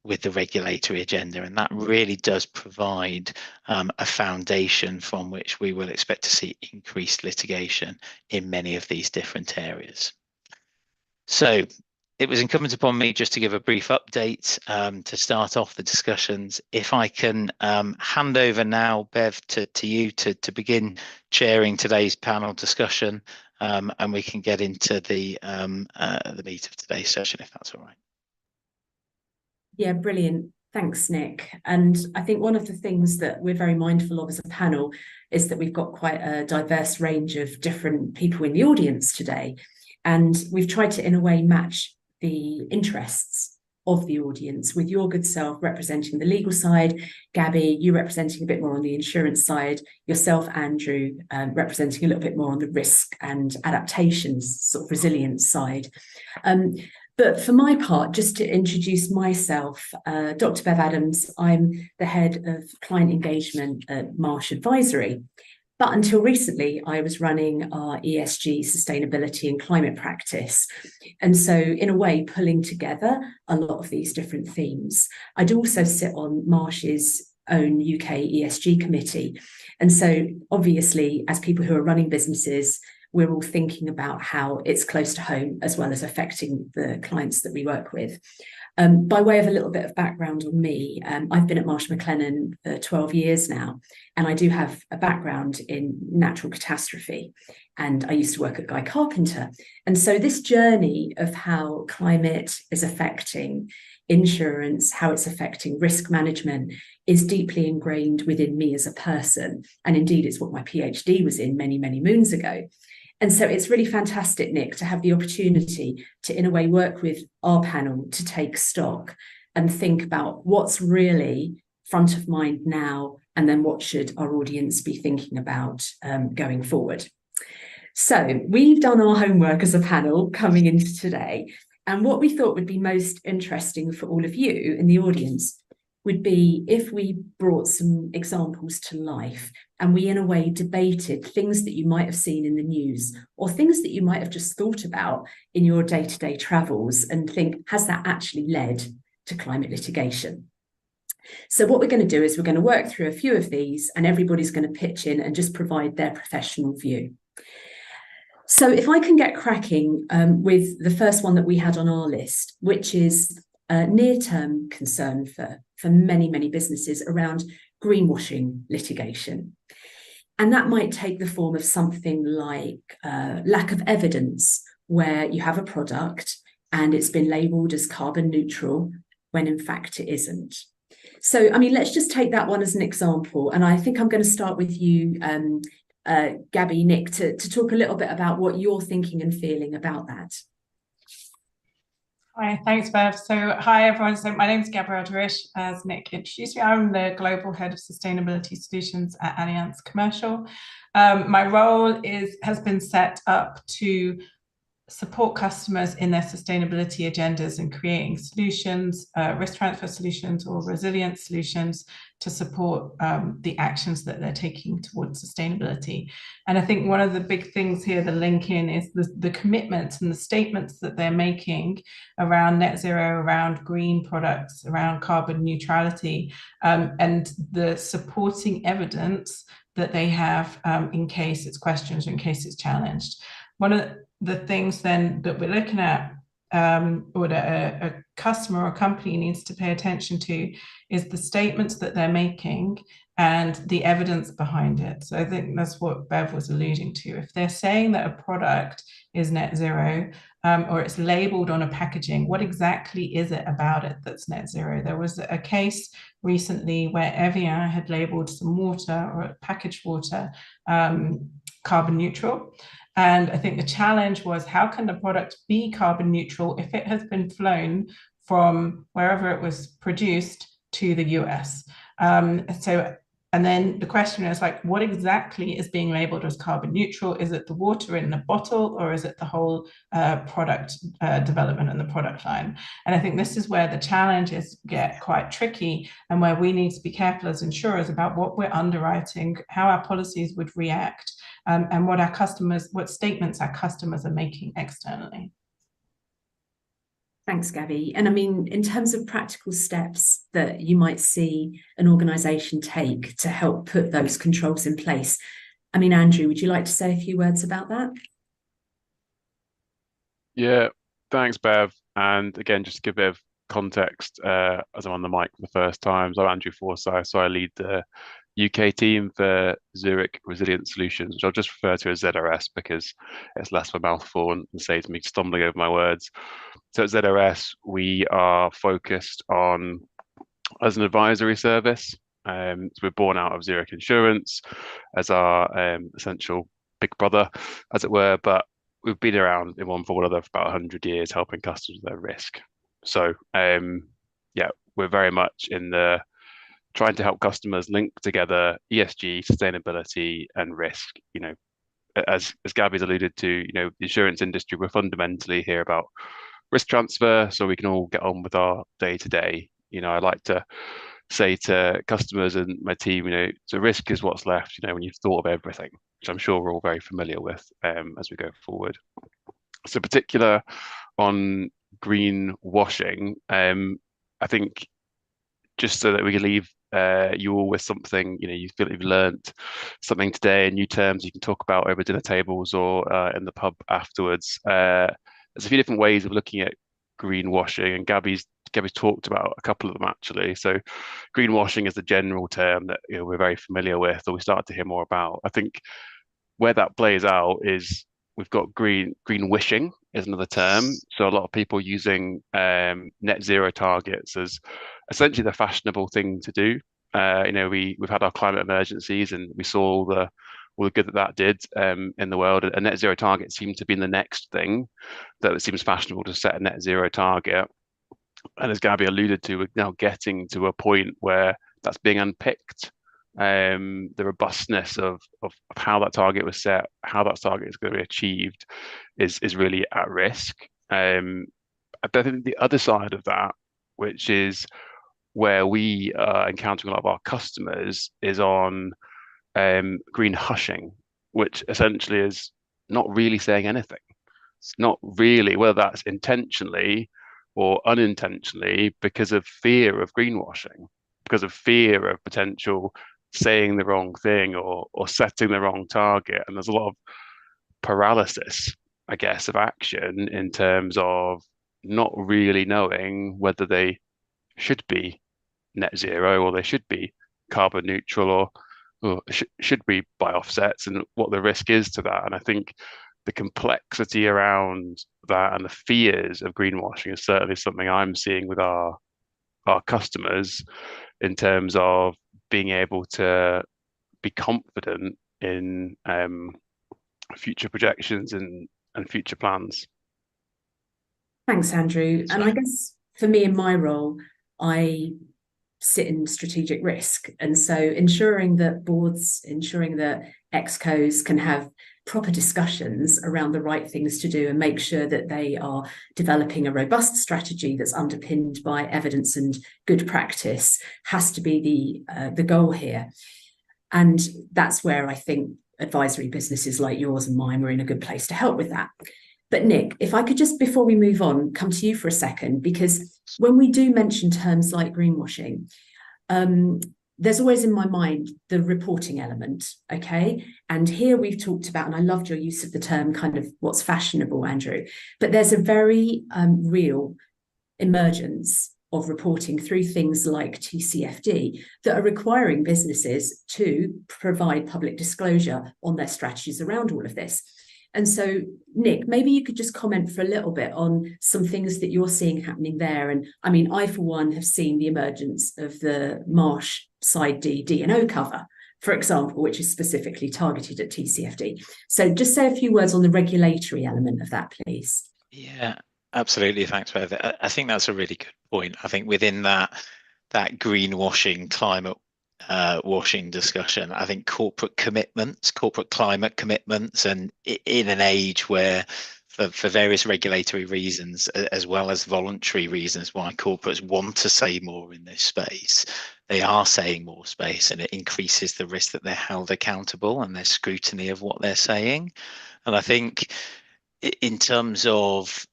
with the regulatory agenda. And that really does provide a foundation from which we will expect to see increased litigation in many of these different areas. So it was incumbent upon me just to give a brief update to start off the discussions. If I can hand over now, Bev, to you to begin chairing today's panel discussion, and we can get into the meat of today's session, if that's all right. Yeah, brilliant. Thanks, Nick. And I think one of the things that we're very mindful of as a panel is that we've got quite a diverse range of different people in the audience today. And we've tried to, in a way, match the interests of the audience, with your good self representing the legal side, Gabby, you representing a bit more on the insurance side, yourself, Andrew, representing a little bit more on the risk and adaptations, sort of resilience side. But for my part, just to introduce myself, Dr. Bev Adams, I'm the head of client engagement at Marsh Advisory. But until recently, I was running our ESG, sustainability and climate practice. And so in a way, pulling together a lot of these different themes. I'd also sit on Marsh's own UK ESG committee. And so obviously, as people who are running businesses, we're all thinking about how it's close to home as well as affecting the clients that we work with. By way of a little bit of background on me, I've been at Marsh McLennan for 12 years now, and I do have a background in natural catastrophe, and I used to work at Guy Carpenter. And so this journey of how climate is affecting insurance, how it's affecting risk management, is deeply ingrained within me as a person. And indeed, it's what my PhD was in many, many moons ago. And so it's really fantastic, Nick, to have the opportunity to, in a way, work with our panel to take stock and think about what's really front of mind now, and then what should our audience be thinking about going forward. So we've done our homework as a panel coming into today, and what we thought would be most interesting for all of you in the audience would be if we brought some examples to life and we, in a way, debated things that you might have seen in the news or things that you might have just thought about in your day-to-day travels and think, has that actually led to climate litigation? So what we're going to do is we're going to work through a few of these, and everybody's going to pitch in and just provide their professional view. So if I can get cracking with the first one that we had on our list, which is a near-term concern for many, many businesses around greenwashing litigation. And that might take the form of something like lack of evidence, where you have a product and it's been labelled as carbon neutral when in fact it isn't. So, I mean, let's just take that one as an example. And I think I'm going to start with you, Gabby, Nick, to talk a little bit about what you're thinking and feeling about that. Hi, thanks, Bev. So, hi, everyone. So, my name is Gabrielle Derish. As Nick introduced me, I'm the Global Head of Sustainability Solutions at Allianz Commercial. My role has been set up to support customers in their sustainability agendas and creating solutions, risk transfer solutions or resilience solutions to support the actions that they're taking towards sustainability. And I think one of the big things here, the link in, is the commitments and the statements that they're making around net zero, around green products, around carbon neutrality, and the supporting evidence that they have in case it's questioned or in case it's challenged. One of the things then that we're looking at, or that a customer or company needs to pay attention to, is the statements that they're making and the evidence behind it. So I think that's what Bev was alluding to. If they're saying that a product is net zero, or it's labeled on a packaging, what exactly is it about it that's net zero? There was a case recently where Evian had labeled some water or packaged water carbon neutral. And I think the challenge was, how can the product be carbon neutral if it has been flown from wherever it was produced to the US? And then the question is like, what exactly is being labeled as carbon neutral? Is it the water in the bottle, or is it the whole product development and the product line? And I think this is where the challenges get quite tricky, and where we need to be careful as insurers about what we're underwriting, how our policies would react, and what statements our customers are making externally. Thanks, Gabby. And I mean, in terms of practical steps that you might see an organisation take to help put those controls in place, I mean, Andrew, would you like to say a few words about that? Yeah, thanks, Bev. And again, just to give a bit of context, as I'm on the mic for the first time, so I'm Andrew Forsyth, so I lead the UK team for Zurich Resilient Solutions, which I'll just refer to as ZRS because it's less of a mouthful and saves me stumbling over my words. So at ZRS, we are focused on, as an advisory service, so we're born out of Zurich Insurance as our essential big brother, as it were, but we've been around in one form or another for about 100 years, helping customers with their risk. So yeah, we're very much in the trying to help customers link together ESG, sustainability, and risk. You know, as Gabby's alluded to, you know, the insurance industry, we're fundamentally here about risk transfer, so we can all get on with our day to day. You know, I like to say to customers and my team, you know, so risk is what's left, you know, when you've thought of everything, which I'm sure we're all very familiar with as we go forward. So particular on greenwashing, I think just so that we can leave you all with something, you know, you feel you've learned something today, and new terms you can talk about over dinner tables or in the pub afterwards. There's a few different ways of looking at greenwashing, and Gabby's talked about a couple of them actually. So greenwashing is the general term that, you know, we're very familiar with, or we start to hear more about. I think where that plays out is we've got green wishing is another term. So a lot of people using net zero targets as essentially the fashionable thing to do. You know, we've had our climate emergencies, and we saw all the good that did in the world. A net zero target seemed to be the next thing that it seems fashionable to set a net zero target. And as Gabby alluded to, we're now getting to a point where that's being unpicked. The robustness of how that target was set, how that target is going to be achieved, is really at risk. I think the other side of that, which is where we are encountering a lot of our customers, is on green hushing, which essentially is not really saying anything. It's not really, whether that's intentionally or unintentionally, because of fear of greenwashing, because of fear of potential saying the wrong thing or setting the wrong target. And there's a lot of paralysis, I guess, of action in terms of not really knowing whether they should be net zero or they should be carbon neutral or should be by offsets, and what the risk is to that. And I think the complexity around that and the fears of greenwashing is certainly something I'm seeing with our customers in terms of being able to be confident in future projections and future plans. Thanks, Andrew. And I guess for me in my role, I sit in strategic risk. And so ensuring that ExCos can have proper discussions around the right things to do and make sure that they are developing a robust strategy that's underpinned by evidence and good practice has to be the goal here. And that's where I think advisory businesses like yours and mine were in a good place to help with that. But Nick, if I could just, before we move on, come to you for a second, because when we do mention terms like greenwashing, there's always in my mind the reporting element, okay? And here we've talked about, and I loved your use of the term kind of what's fashionable, Andrew, but there's a very real emergence of reporting through things like TCFD that are requiring businesses to provide public disclosure on their strategies around all of this. And so, Nick, maybe you could just comment for a little bit on some things that you're seeing happening there. And I mean, I, for one, have seen the emergence of the Marsh Side D D&O cover, for example, which is specifically targeted at TCFD. So just say a few words on the regulatory element of that, please. Yeah, absolutely. Thanks, Bev. I think that's a really good point. I think within that greenwashing, climate washing discussion, I think corporate commitments, corporate climate commitments, and in an age where for various regulatory reasons, as well as voluntary reasons why corporates want to say more in this space, they are saying more space, and it increases the risk that they're held accountable and their scrutiny of what they're saying. And I think in terms of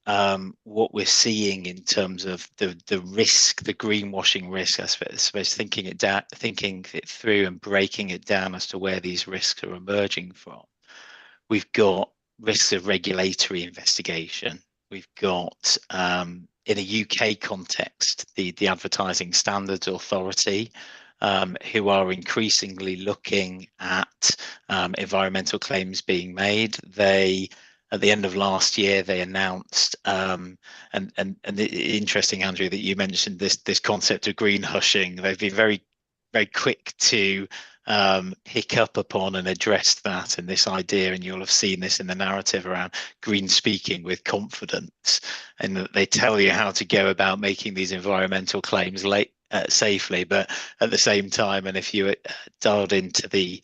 what we're seeing in terms of the risk, the greenwashing risk, I suppose thinking it through and breaking it down as to where these risks are emerging from. We've got risks of regulatory investigation. We've got in a UK context, the Advertising Standards Authority, who are increasingly looking at environmental claims being made. At the end of last year, they announced, and interesting, Andrew, that you mentioned this concept of green hushing. They've been very, very quick to pick up upon and address that and this idea, and you'll have seen this in the narrative around green speaking with confidence, and that they tell you how to go about making these environmental claims safely, but at the same time, and if you dialed into the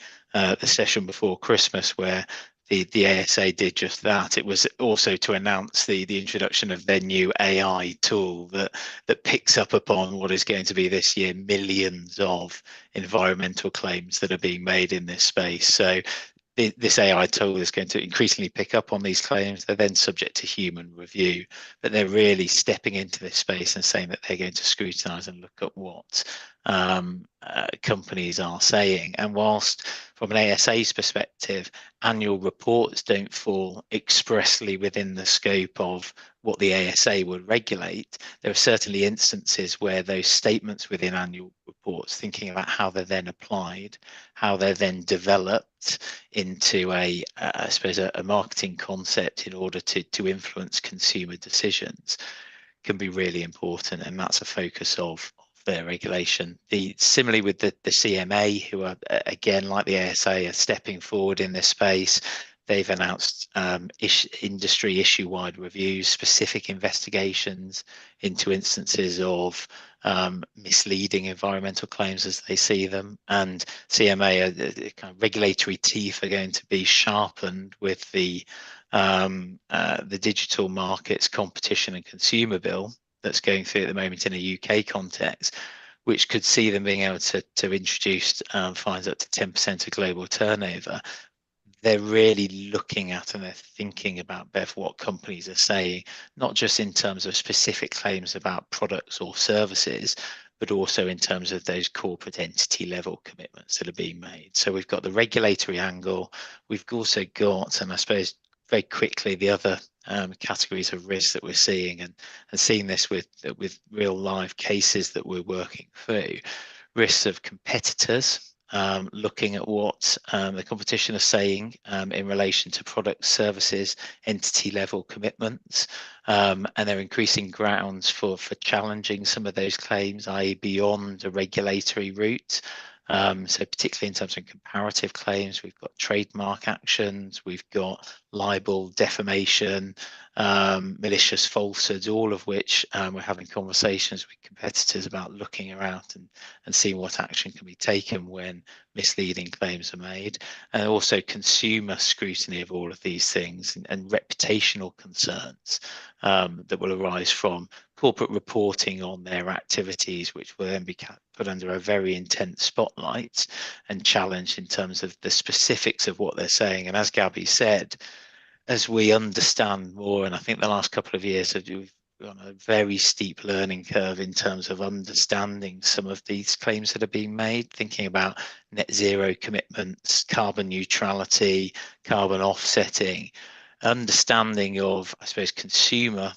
session before Christmas where the ASA did just that, it was also to announce the introduction of their new AI tool that picks up upon what is going to be this year millions of environmental claims that are being made in this space. So this AI tool is going to increasingly pick up on these claims. They're then subject to human review, but they're really stepping into this space and saying that they're going to scrutinise and look at what companies are saying. And whilst from an ASA's perspective, annual reports don't fall expressly within the scope of what the ASA would regulate, there are certainly instances where those statements within annual reports, thinking about how they're then applied, how they're then developed into I suppose a marketing concept in order to influence consumer decisions, can be really important, and that's a focus of their regulation. Similarly with the CMA, who are again, like the ASA, are stepping forward in this space. They've announced industry issue-wide reviews, specific investigations into instances of misleading environmental claims as they see them. And CMA, kind of regulatory teeth are going to be sharpened with the Digital Markets Competition and Consumer Bill that's going through at the moment in a UK context, which could see them being able to introduce fines up to 10% of global turnover. They're really looking at and they're thinking about, Bev, what companies are saying, not just in terms of specific claims about products or services, but also in terms of those corporate entity level commitments that are being made. So we've got the regulatory angle. We've also got, and I suppose very quickly, the other categories of risk that we're seeing, and seeing this with real live cases that we're working through, risks of competitors. Looking at what the competition are saying in relation to products, services, entity level commitments, and they're increasing grounds for challenging some of those claims, i.e. beyond a regulatory route. So particularly in terms of comparative claims, we've got trademark actions, we've got libel, defamation, malicious falsehoods, all of which we're having conversations with competitors about looking around and seeing what action can be taken when misleading claims are made. And also consumer scrutiny of all of these things and reputational concerns that will arise from corporate reporting on their activities, which will then be put under a very intense spotlight and challenged in terms of the specifics of what they're saying. And as Gabby said, as we understand more, and I think the last couple of years we've on a very steep learning curve in terms of understanding some of these claims that are being made, thinking about net zero commitments, carbon neutrality, carbon offsetting, understanding of, I suppose, consumer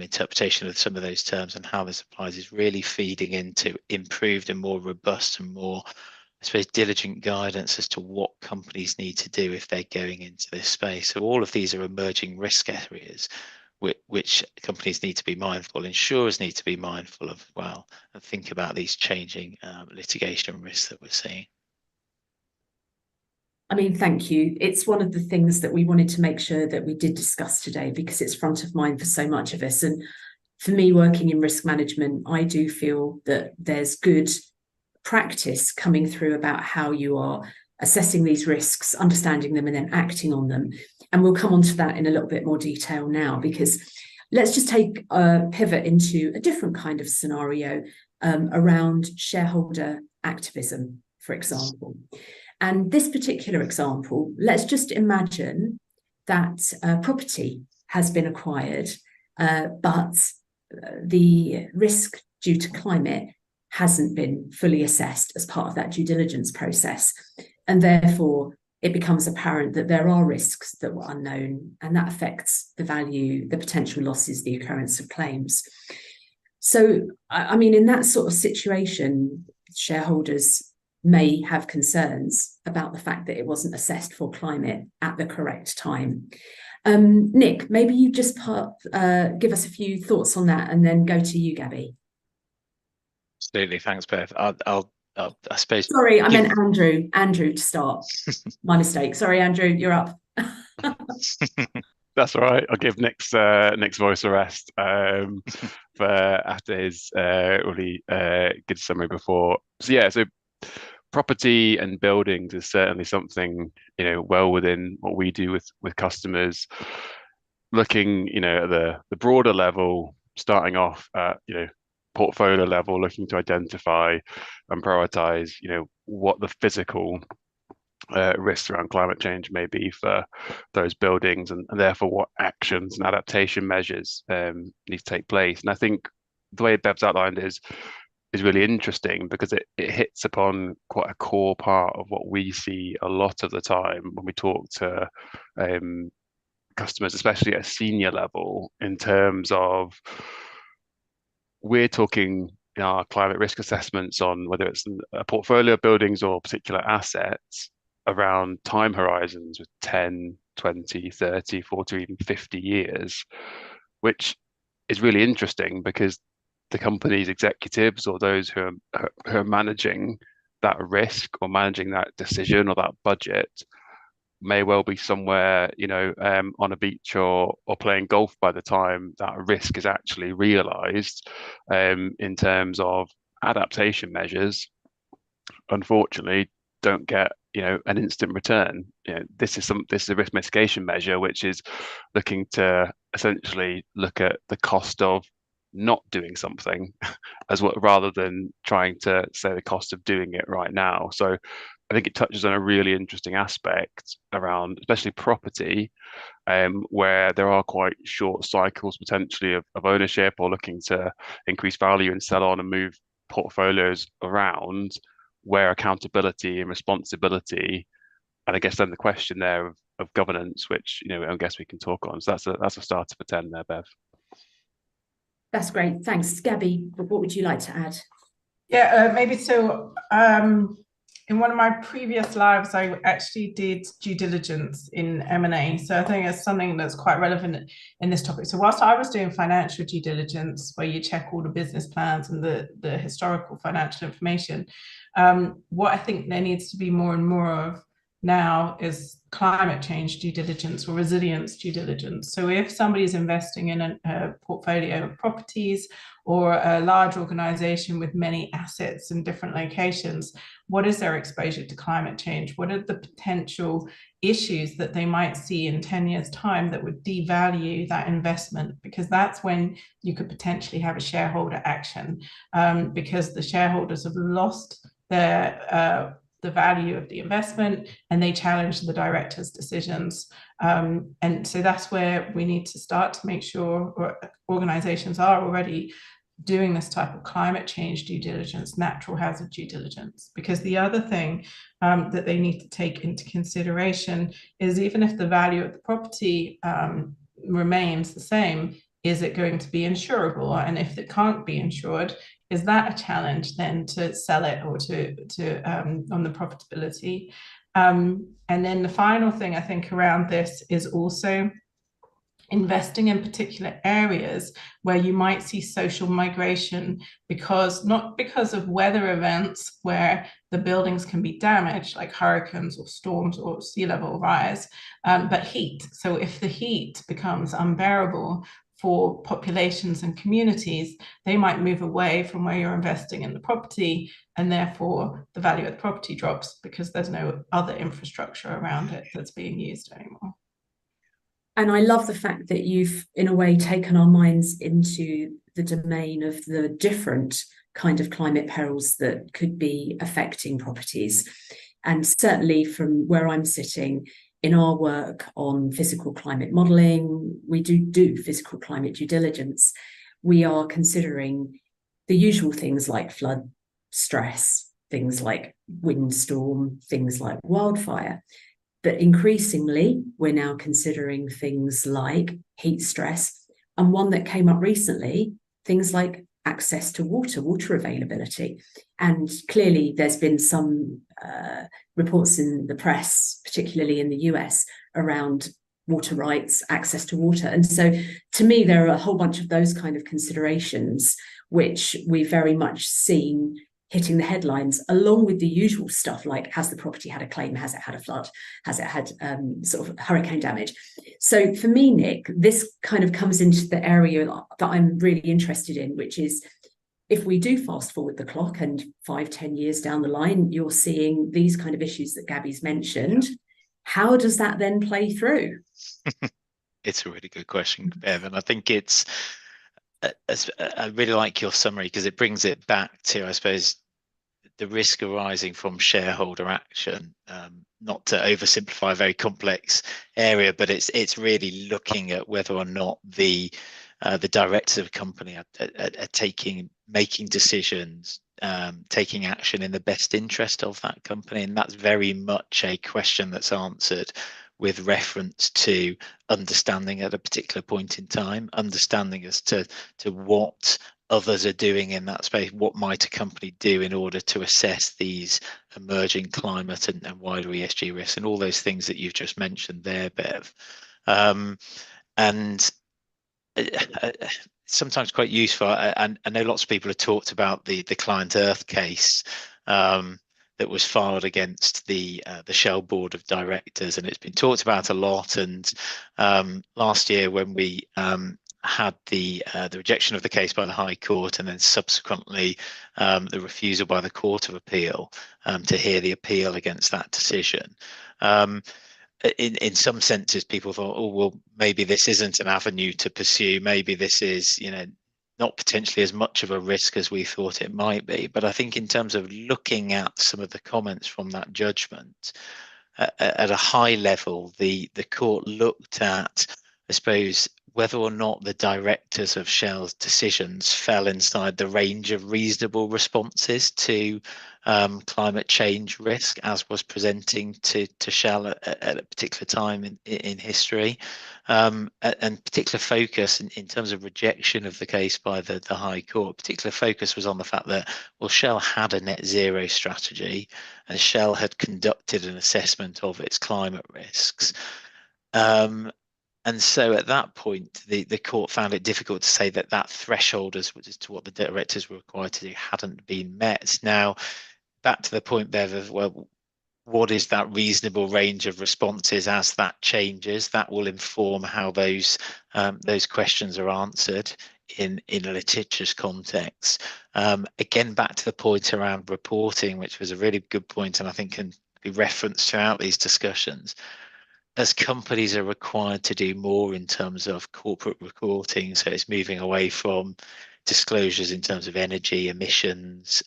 interpretation of some of those terms and how this applies is really feeding into improved and more robust and more, I suppose, diligent guidance as to what companies need to do if they're going into this space. So all of these are emerging risk areas which companies need to be mindful, insurers need to be mindful of as well, and think about these changing litigation risks that we're seeing. I mean, thank you. It's one of the things that we wanted to make sure that we did discuss today, because it's front of mind for so much of us. And for me, working in risk management, I do feel that there's good practice coming through about how you are assessing these risks, understanding them, and then acting on them. And we'll come on to that in a little bit more detail now, because let's just take a pivot into a different kind of scenario around shareholder activism, for example. And this particular example, let's just imagine that property has been acquired, but the risk due to climate hasn't been fully assessed as part of that due diligence process. And therefore, it becomes apparent that there are risks that were unknown, and that affects the value, the potential losses, the occurrence of claims. So, I mean, in that sort of situation, shareholders may have concerns about the fact that it wasn't assessed for climate at the correct time. Nick, maybe you just give us a few thoughts on that and then go to you, Gabby. Absolutely, thanks, Beth. I suppose. Sorry, I meant Andrew. Andrew to start. My mistake. Sorry, Andrew, you're up. That's all right. I'll give Nick's voice a rest for after his really good summary before. So yeah, so property and buildings is certainly something, you know, well within what we do with customers. Looking, you know, at the broader level, starting off at, you know, portfolio level, looking to identify and prioritize, you know, what the physical risks around climate change may be for those buildings, and therefore what actions and adaptation measures need to take place. And I think the way Bev's outlined is really interesting, because it hits upon quite a core part of what we see a lot of the time when we talk to customers, especially at a senior level, in terms of we're talking in our climate risk assessments on whether it's a portfolio of buildings or particular assets around time horizons with 10, 20, 30, 40, even 50 years, which is really interesting because the company's executives or those who are managing that risk or managing that decision or that budget may well be somewhere, you know, on a beach or playing golf by the time that risk is actually realized. In terms of adaptation measures, unfortunately, don't get, you know, an instant return. You know, this is a risk mitigation measure which is looking to essentially look at the cost of not doing something as well, rather than trying to say the cost of doing it right now. So I think it touches on a really interesting aspect around, especially property, where there are quite short cycles potentially of ownership, or looking to increase value and sell on and move portfolios around, where accountability and responsibility, and I guess then the question there of governance, which, you know, I guess we can talk on. So that's a starter for 10 there, Bev. That's great. Thanks. Gabby, what would you like to add? Yeah, maybe so. In one of my previous lives, I actually did due diligence in M&A. So I think it's something that's quite relevant in this topic. So whilst I was doing financial due diligence, where you check all the business plans and the historical financial information, what I think there needs to be more and more of now is climate change due diligence or resilience due diligence. So if somebody's investing in a portfolio of properties or a large organization with many assets in different locations, what is their exposure to climate change? What are the potential issues that they might see in 10 years' time that would devalue that investment? Because that's when you could potentially have a shareholder action, because the shareholders have lost their the value of the investment and they challenge the directors' decisions. And so that's where we need to start to make sure organizations are already doing this type of climate change due diligence, natural hazard due diligence. Because the other thing that they need to take into consideration is, even if the value of the property remains the same, is it going to be insurable? And if it can't be insured, is that a challenge then to sell it or to on the profitability? And then the final thing I think around this is also investing in particular areas where you might see social migration, because not because of weather events where the buildings can be damaged, like hurricanes or storms or sea level rise, but heat. So if the heat becomes unbearable for populations and communities, they might move away from where you're investing in the property, and therefore the value of the property drops because there's no other infrastructure around it that's being used anymore. And I love the fact that you've, in a way, taken our minds into the domain of the different kind of climate perils that could be affecting properties. And certainly from where I'm sitting in our work on physical climate modelling, we do physical climate due diligence. We are considering the usual things like flood stress, things like windstorm, things like wildfire. But increasingly, we're now considering things like heat stress, and one that came up recently, things like access to water availability. And clearly there's been some reports in the press, particularly in the US, around water rights, access to water. And so to me, there are a whole bunch of those kind of considerations, which we've very much seen hitting the headlines, along with the usual stuff like, has the property had a claim, has it had a flood, has it had sort of hurricane damage? So for me, Nick, this kind of comes into the area that I'm really interested in, which is if we do fast forward the clock and 5-10 years down the line, you're seeing these kind of issues that Gabby's mentioned. How does that then play through? It's a really good question, Bev, and I think it's I really like your summary because it brings it back to, I suppose, the risk arising from shareholder action. Not to oversimplify a very complex area, but it's really looking at whether or not the directors of a company are making decisions, taking action in the best interest of that company, and that's very much a question that's answered with reference to understanding at a particular point in time, understanding as to what others are doing in that space, what might a company do in order to assess these emerging climate and wider ESG risks, and all those things that you've just mentioned there, Bev. And sometimes quite useful. I know lots of people have talked about the Client Earth case that was filed against the Shell board of directors, and it's been talked about a lot. And last year, when we had the rejection of the case by the High Court, and then subsequently the refusal by the Court of Appeal to hear the appeal against that decision. In some senses, people thought, oh, well, maybe this isn't an avenue to pursue. Maybe this is, not potentially as much of a risk as we thought it might be. But I think in terms of looking at some of the comments from that judgment, at a high level, the court looked at, I suppose, whether or not the directors of Shell's decisions fell inside the range of reasonable responses to climate change risk as was presenting to Shell at a particular time in history, and particular focus in terms of rejection of the case by the High Court. Particular focus was on the fact that, well, Shell had a net zero strategy, and Shell had conducted an assessment of its climate risks. And so at that point, the court found it difficult to say that threshold as to what the directors were required to do hadn't been met. Now, back to the point, Bev, of, well, what is that reasonable range of responses as that changes? That will inform how those questions are answered in a litigious context. Again, back to the point around reporting, which was a really good point, and I think can be referenced throughout these discussions. As companies are required to do more in terms of corporate reporting, so it's moving away from disclosures in terms of energy emissions,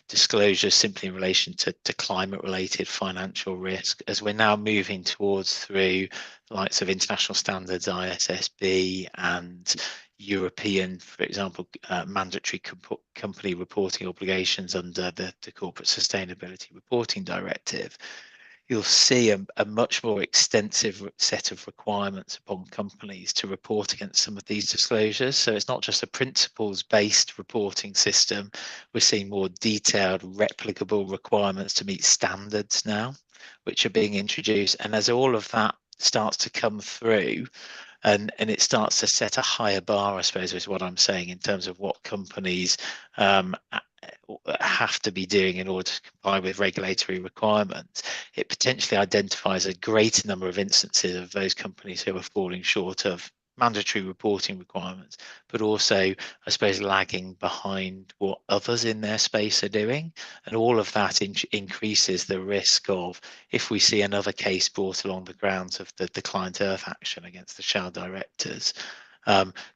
disclosures simply in relation to climate-related financial risk, as we're now moving towards through the likes of international standards, ISSB, and European, for example, mandatory company reporting obligations under the Corporate Sustainability Reporting Directive. you'll see a much more extensive set of requirements upon companies to report against some of these disclosures. So it's not just a principles-based reporting system. We're seeing more detailed, replicable requirements to meet standards now, which are being introduced. And as all of that starts to come through, and it starts to set a higher bar, I suppose, is what I'm saying, in terms of what companies have to be doing in order to comply with regulatory requirements. It potentially identifies a greater number of instances of those companies who are falling short of mandatory reporting requirements, but also, I suppose, lagging behind what others in their space are doing. And all of that increases the risk of, if we see another case brought along the grounds of the Client Earth action against the Shell directors,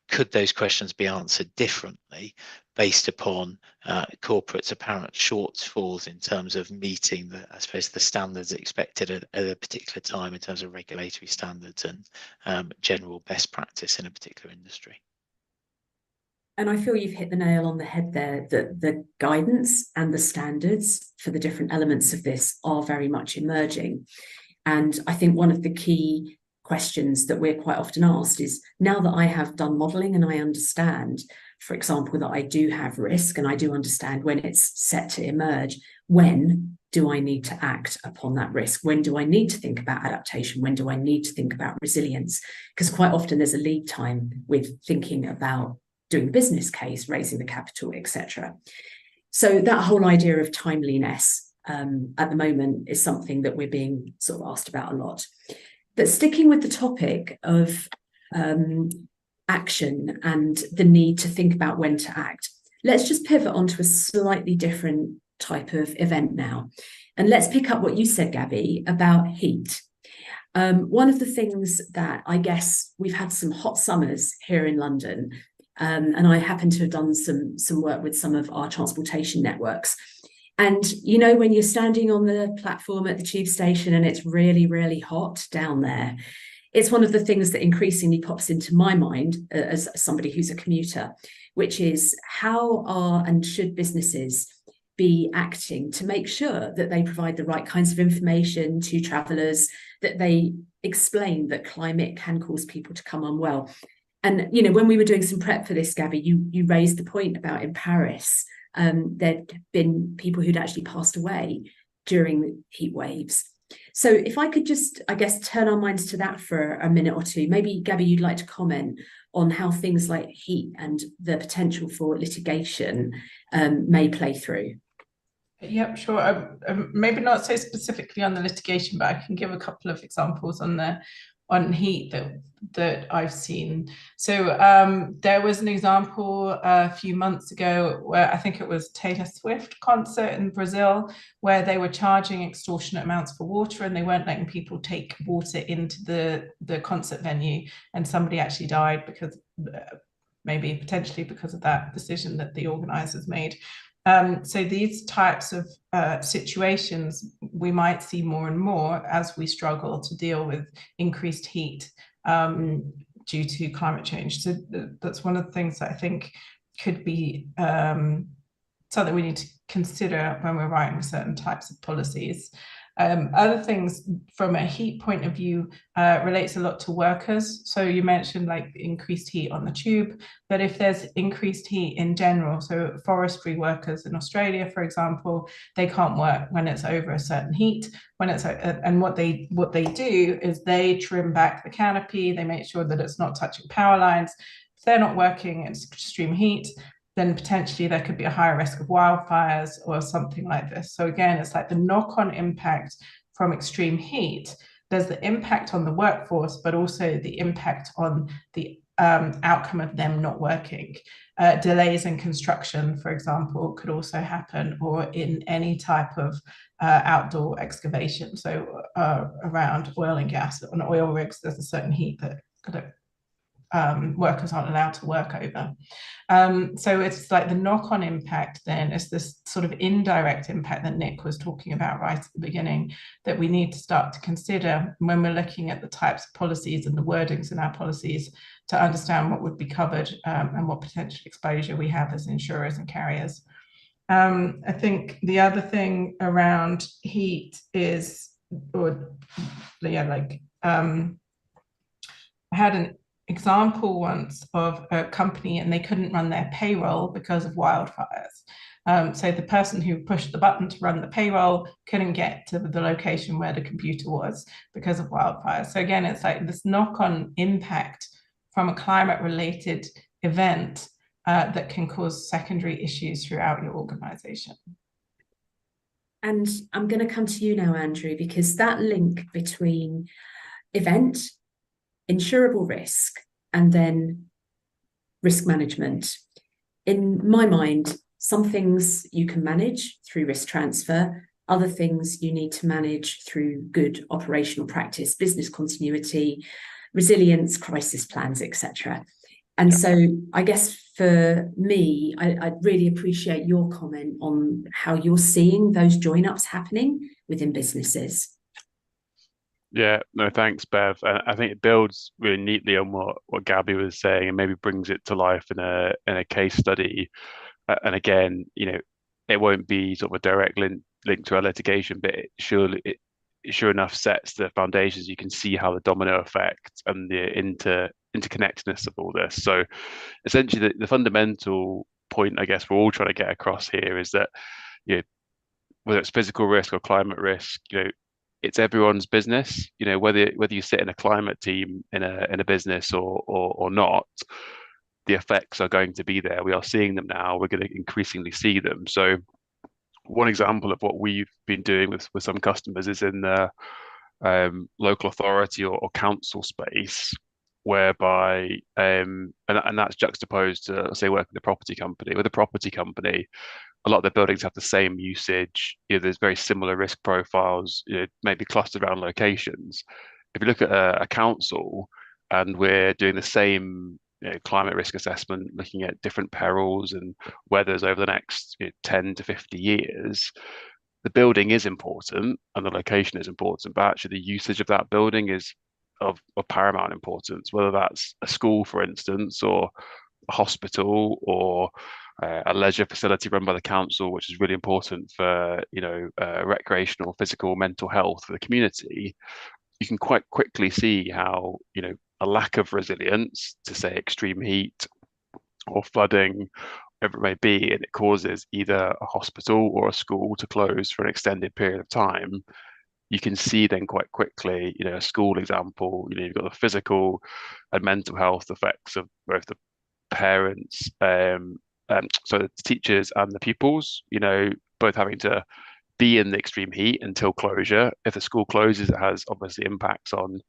could those questions be answered differently based upon corporates' apparent shortfalls in terms of meeting I suppose, the standards expected at a particular time in terms of regulatory standards and general best practice in a particular industry? And I feel you've hit the nail on the head there, that the guidance and the standards for the different elements of this are very much emerging. And I think one of the key questions that we're quite often asked is, now that I have done modelling and I understand, for example, that I do have risk and I do understand when it's set to emerge, when do I need to act upon that risk? When do I need to think about adaptation? When do I need to think about resilience? Because quite often there's a lead time with thinking about doing the business case, raising the capital, etc. So that whole idea of timeliness at the moment is something that we're being sort of asked about a lot. But sticking with the topic of action and the need to think about when to act, let's just pivot onto a slightly different type of event now. And let's pick up what you said, Gabby, about heat. One of the things that I guess we've had some hot summers here in London, and I happen to have done some work with some of our transportation networks. And, you know, when you're standing on the platform at the tube station and it's really, really hot down there, it's one of the things that increasingly pops into my mind as somebody who's a commuter, which is how are and should businesses be acting to make sure that they provide the right kinds of information to travellers, that they explain that climate can cause people to come unwell. And, you know, when we were doing some prep for this, Gabby, you raised the point about in Paris, there'd been people who'd actually passed away during heat waves. So if I could just, I guess, turn our minds to that for a minute or two, maybe, Gabby, you'd like to comment on how things like heat and the potential for litigation may play through. Yep, sure. Maybe not so specifically on the litigation, but I can give a couple of examples on heat that I've seen. So there was an example a few months ago where I think it was Taylor Swift concert in Brazil, where they were charging extortionate amounts for water and they weren't letting people take water into the concert venue, and somebody actually died because maybe potentially because of that decision that the organizers made. So these types of situations we might see more and more as we struggle to deal with increased heat due to climate change. So that's one of the things that I think could be something we need to consider when we're writing certain types of policies. Other things from a heat point of view relates a lot to workers. So you mentioned like increased heat on the tube, but if there's increased heat in general, so forestry workers in Australia, for example, they can't work when it's over a certain heat. And what they do is they trim back the canopy, they make sure that it's not touching power lines. If they're not working in extreme heat, then potentially there could be a higher risk of wildfires or something like this. So again, it's like the knock-on impact from extreme heat. There's the impact on the workforce, but also the impact on the outcome of them not working. Delays in construction, for example, could also happen, or in any type of outdoor excavation. So around oil and gas, on oil rigs, there's a certain heat that workers aren't allowed to work over. So it's like the knock-on impact then is this sort of indirect impact that Nick was talking about right at the beginning that we need to start to consider when we're looking at the types of policies and the wordings in our policies to understand what would be covered and what potential exposure we have as insurers and carriers. I think the other thing around heat is or yeah, like I had an example once of a company and they couldn't run their payroll because of wildfires. So the person who pushed the button to run the payroll couldn't get to the location where the computer was because of wildfires. So again, it's like this knock-on impact from a climate-related event that can cause secondary issues throughout your organization. And I'm going to come to you now, Andrew, because that link between event, insurable risk, and then risk management, in my mind, some things you can manage through risk transfer, other things you need to manage through good operational practice, business continuity, resilience, crisis plans, etc. And so I guess for me, I'd really appreciate your comment on how you're seeing those join-ups happening within businesses. Yeah, no, thanks, Bev. And I think it builds really neatly on what Gabby was saying and maybe brings it to life in a case study. And again, it won't be sort of a direct link to our litigation, but it sure enough sets the foundations. You can see how the domino effect and the interconnectedness of all this. So essentially the fundamental point I guess we're all trying to get across here is that whether it's physical risk or climate risk, it's everyone's business. Whether you sit in a climate team in a business or not, the effects are going to be there. We are seeing them now. We're going to increasingly see them. So one example of what we've been doing with some customers is in the local authority or council space, whereby and that's juxtaposed to, say, working with a property company. With a property company, a lot of the buildings have the same usage. There's very similar risk profiles, maybe clustered around locations. If you look at a council and we're doing the same climate risk assessment, looking at different perils and weathers over the next 10 to 50 years, the building is important and the location is important, but actually the usage of that building is of paramount importance, whether that's a school, for instance, or a hospital, or a leisure facility run by the council, which is really important for recreational, physical, mental health for the community. You can quite quickly see how a lack of resilience to, say, extreme heat or flooding, whatever it may be, and it causes either a hospital or a school to close for an extended period of time. You can see then quite quickly, a school example, you've got the physical and mental health effects of both the parents, so the teachers and the pupils, both having to be in the extreme heat until closure. If the school closes, it has obviously impacts on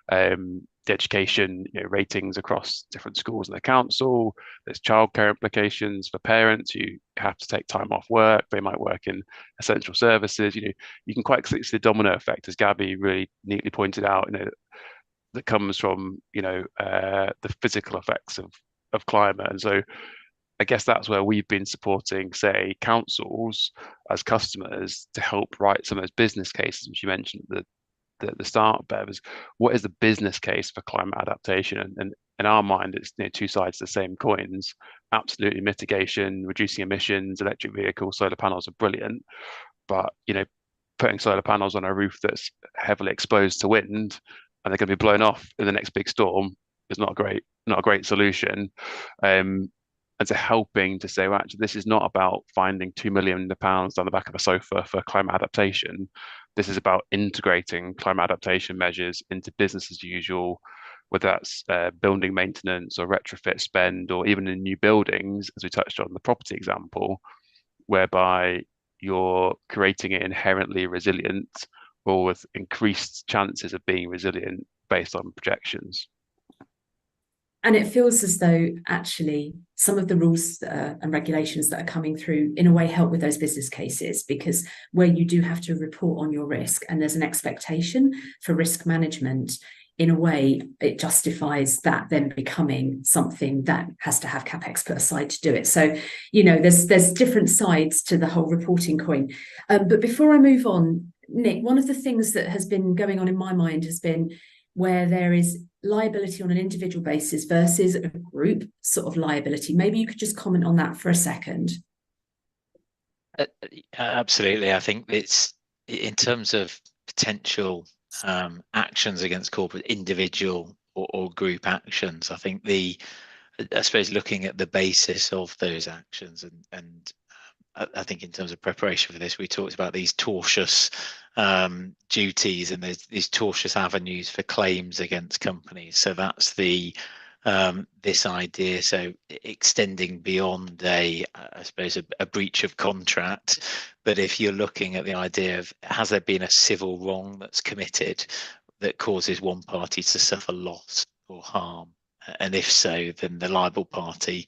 the education ratings across different schools in the council. There's childcare implications for parents who have to take time off work. They might work in essential services. You can quite see the domino effect, as Gabby really neatly pointed out, that comes from the physical effects of climate. And so I guess that's where we've been supporting, say, councils as customers to help write some of those business cases, which you mentioned at the start, Bev, is what is the business case for climate adaptation? And in our mind, it's two sides of the same coins. Absolutely, mitigation, reducing emissions, electric vehicles, solar panels are brilliant, but putting solar panels on a roof that's heavily exposed to wind and they're going to be blown off in the next big storm is not a great solution. And so helping to say, well, actually, this is not about finding £2 million down the back of a sofa for climate adaptation. This is about integrating climate adaptation measures into business as usual, whether that's building maintenance or retrofit spend, or even in new buildings, as we touched on the property example, whereby you're creating it inherently resilient or with increased chances of being resilient based on projections. And it feels as though actually some of the rules and regulations that are coming through in a way help with those business cases, because where you do have to report on your risk and there's an expectation for risk management, in a way it justifies that then becoming something that has to have CapEx put aside to do it. So, there's different sides to the whole reporting coin. But before I move on, Nick, one of the things that has been going on in my mind has been where there is liability on an individual basis versus a group sort of liability. Maybe you could just comment on that for a second. Absolutely. I think it's in terms of potential actions against corporate, individual or group actions. I think I suppose looking at the basis of those actions, and I think in terms of preparation for this, we talked about these tortious duties and these tortious avenues for claims against companies. So that's this idea. So extending beyond I suppose a breach of contract. But if you're looking at the idea of, has there been a civil wrong that's committed that causes one party to suffer loss or harm? And if so, then the liable party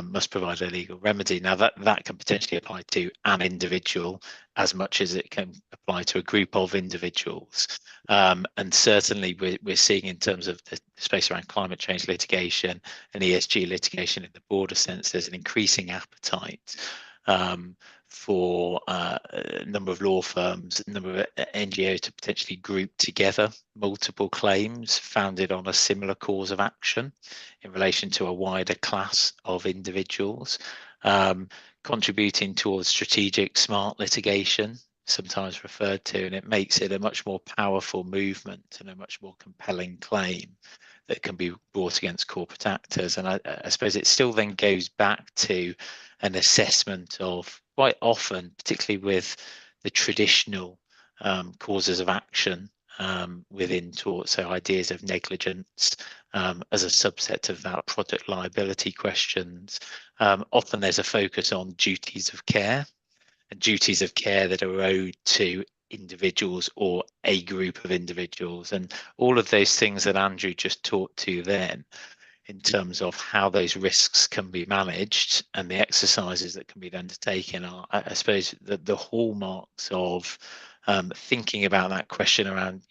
must provide a legal remedy. Now that can potentially apply to an individual as much as it can apply to a group of individuals. And certainly we're seeing, in terms of the space around climate change litigation and ESG litigation in the broader sense, there's an increasing appetite for a number of law firms, a number of NGOs to potentially group together multiple claims founded on a similar cause of action in relation to a wider class of individuals, contributing towards strategic smart litigation, sometimes referred to, and it makes it a much more powerful movement and a much more compelling claim that can be brought against corporate actors. And I suppose it still then goes back to an assessment of, quite often, particularly with the traditional causes of action within tort, so ideas of negligence as a subset of that, product liability questions. Often there's a focus on duties of care, and duties of care that are owed to individuals or a group of individuals, and all of those things that Andrew just talked to then, in terms of how those risks can be managed and the exercises that can be undertaken, are, I suppose, the hallmarks of thinking about that question around,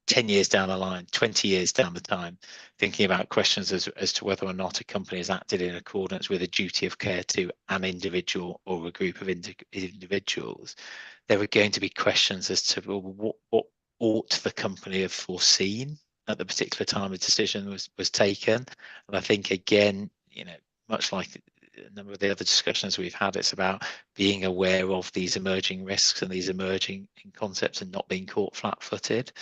10 years down the line, 20 years down the time, thinking about questions as to whether or not a company has acted in accordance with a duty of care to an individual or a group of individuals. There are going to be questions as to what ought the company have foreseen at the particular time a decision was taken. And I think, again, much like a number of the other discussions we've had, it's about being aware of these emerging risks and these emerging concepts and not being caught flat-footed.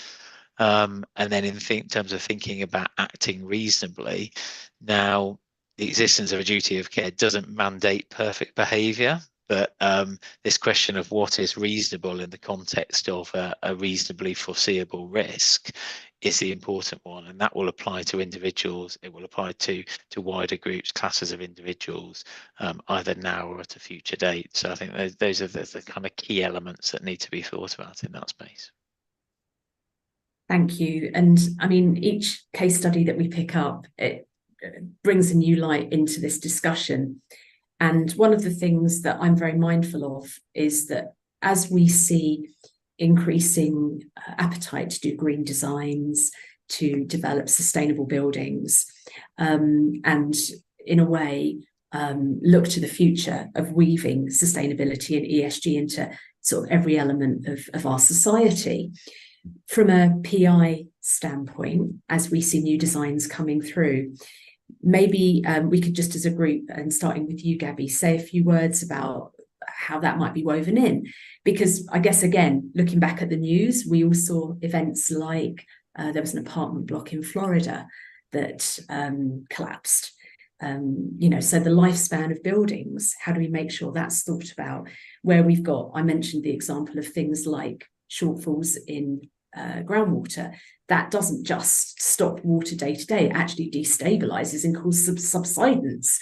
And then in terms of thinking about acting reasonably, now the existence of a duty of care doesn't mandate perfect behaviour, but this question of what is reasonable in the context of a reasonably foreseeable risk is the important one, and that will apply to individuals. It will apply to wider groups, classes of individuals, either now or at a future date. So I think those are the kind of key elements that need to be thought about in that space. Thank you. And I mean, each case study that we pick up, it brings a new light into this discussion. And one of the things that I'm very mindful of is that as we see increasing appetite to do green designs, to develop sustainable buildings, and in a way look to the future of weaving sustainability and ESG into sort of every element of our society. From a PI standpoint, as we see new designs coming through, maybe we could just, as a group, and starting with you, Gabby, say a few words about how that might be woven in. Because I guess, again, looking back at the news, we all saw events like there was an apartment block in Florida that collapsed. So the lifespan of buildings, how do we make sure that's thought about? Where we've got, I mentioned the example of things like shortfalls in groundwater, that doesn't just stop water day to day, it actually destabilizes and causes subsidence.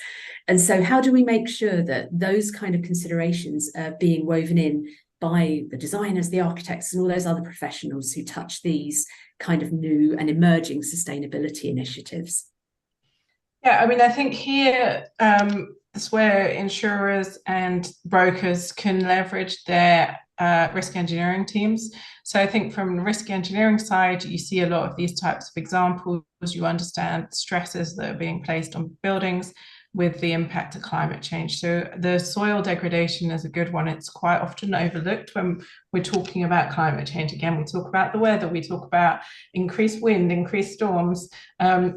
And so how do we make sure that those kind of considerations are being woven in by the designers, the architects, and all those other professionals who touch these kind of new and emerging sustainability initiatives? Yeah, I mean, I think here that's where insurers and brokers can leverage their risk engineering teams. So I think from the risk engineering side, you see a lot of these types of examples. You understand stresses that are being placed on buildings with the impact of climate change. So the soil degradation is a good one. It's quite often overlooked when we're talking about climate change. Again, we talk about the weather, we talk about increased wind, increased storms,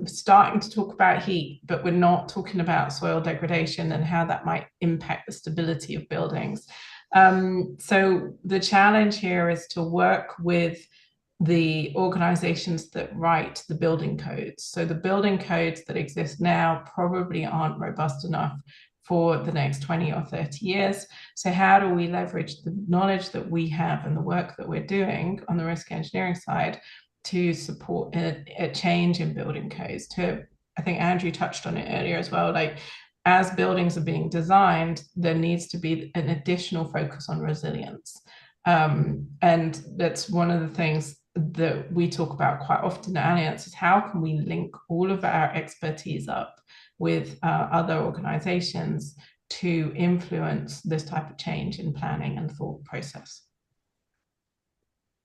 starting to talk about heat, but we're not talking about soil degradation and how that might impact the stability of buildings. So the challenge here is to work with the organizations that write the building codes. So the building codes that exist now probably aren't robust enough for the next 20 or 30 years. So how do we leverage the knowledge that we have and the work that we're doing on the risk engineering side to support a change in building codes? I think Andrew touched on it earlier as well, like as buildings are being designed, there needs to be an additional focus on resilience. And that's one of the things that we talk about quite often at Allianz, is how can we link all of our expertise up with other organizations to influence this type of change in planning and thought process.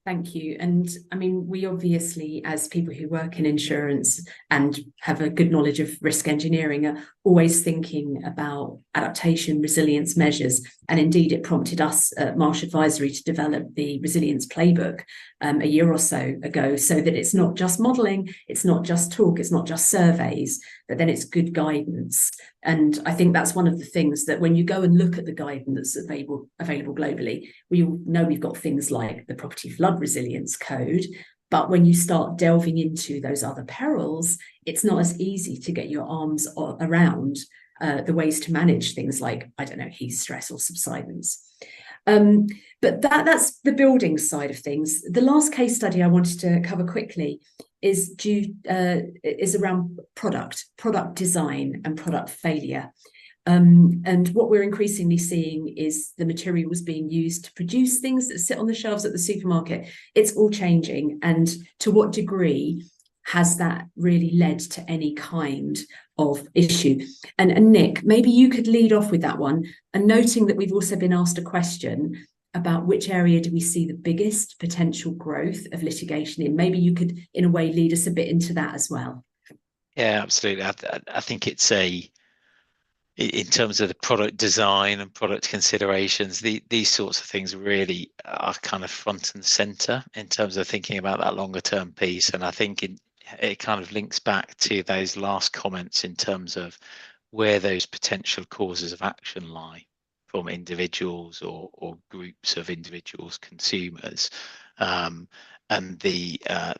Thank you. And I mean, we obviously, as people who work in insurance and have a good knowledge of risk engineering, are always thinking about adaptation, resilience measures. And indeed, it prompted us at Marsh Advisory to develop the resilience playbook a year or so ago, so that it's not just modelling, it's not just talk, it's not just surveys, but then it's good guidance. And I think that's one of the things that when you go and look at the guidance available globally, we all know we've got things like the Property Flood Resilience Code, but when you start delving into those other perils, it's not as easy to get your arms around the ways to manage things like, I don't know, heat stress or subsidence. But that's the building side of things. The last case study I wanted to cover quickly is around product design and product failure. And what we're increasingly seeing is the materials being used to produce things that sit on the shelves at the supermarket. It's all changing. And to what degree has that really led to any kind of issue? And Nick, maybe you could lead off with that one, and noting that we've also been asked a question about which area do we see the biggest potential growth of litigation in. Maybe you could, in a way, lead us a bit into that as well. Yeah, absolutely. I think it's in terms of the product design and product considerations, these sorts of things really are kind of front and center in terms of thinking about that longer term piece. And I think it kind of links back to those last comments in terms of where those potential causes of action lie from individuals or groups of individuals, consumers. And I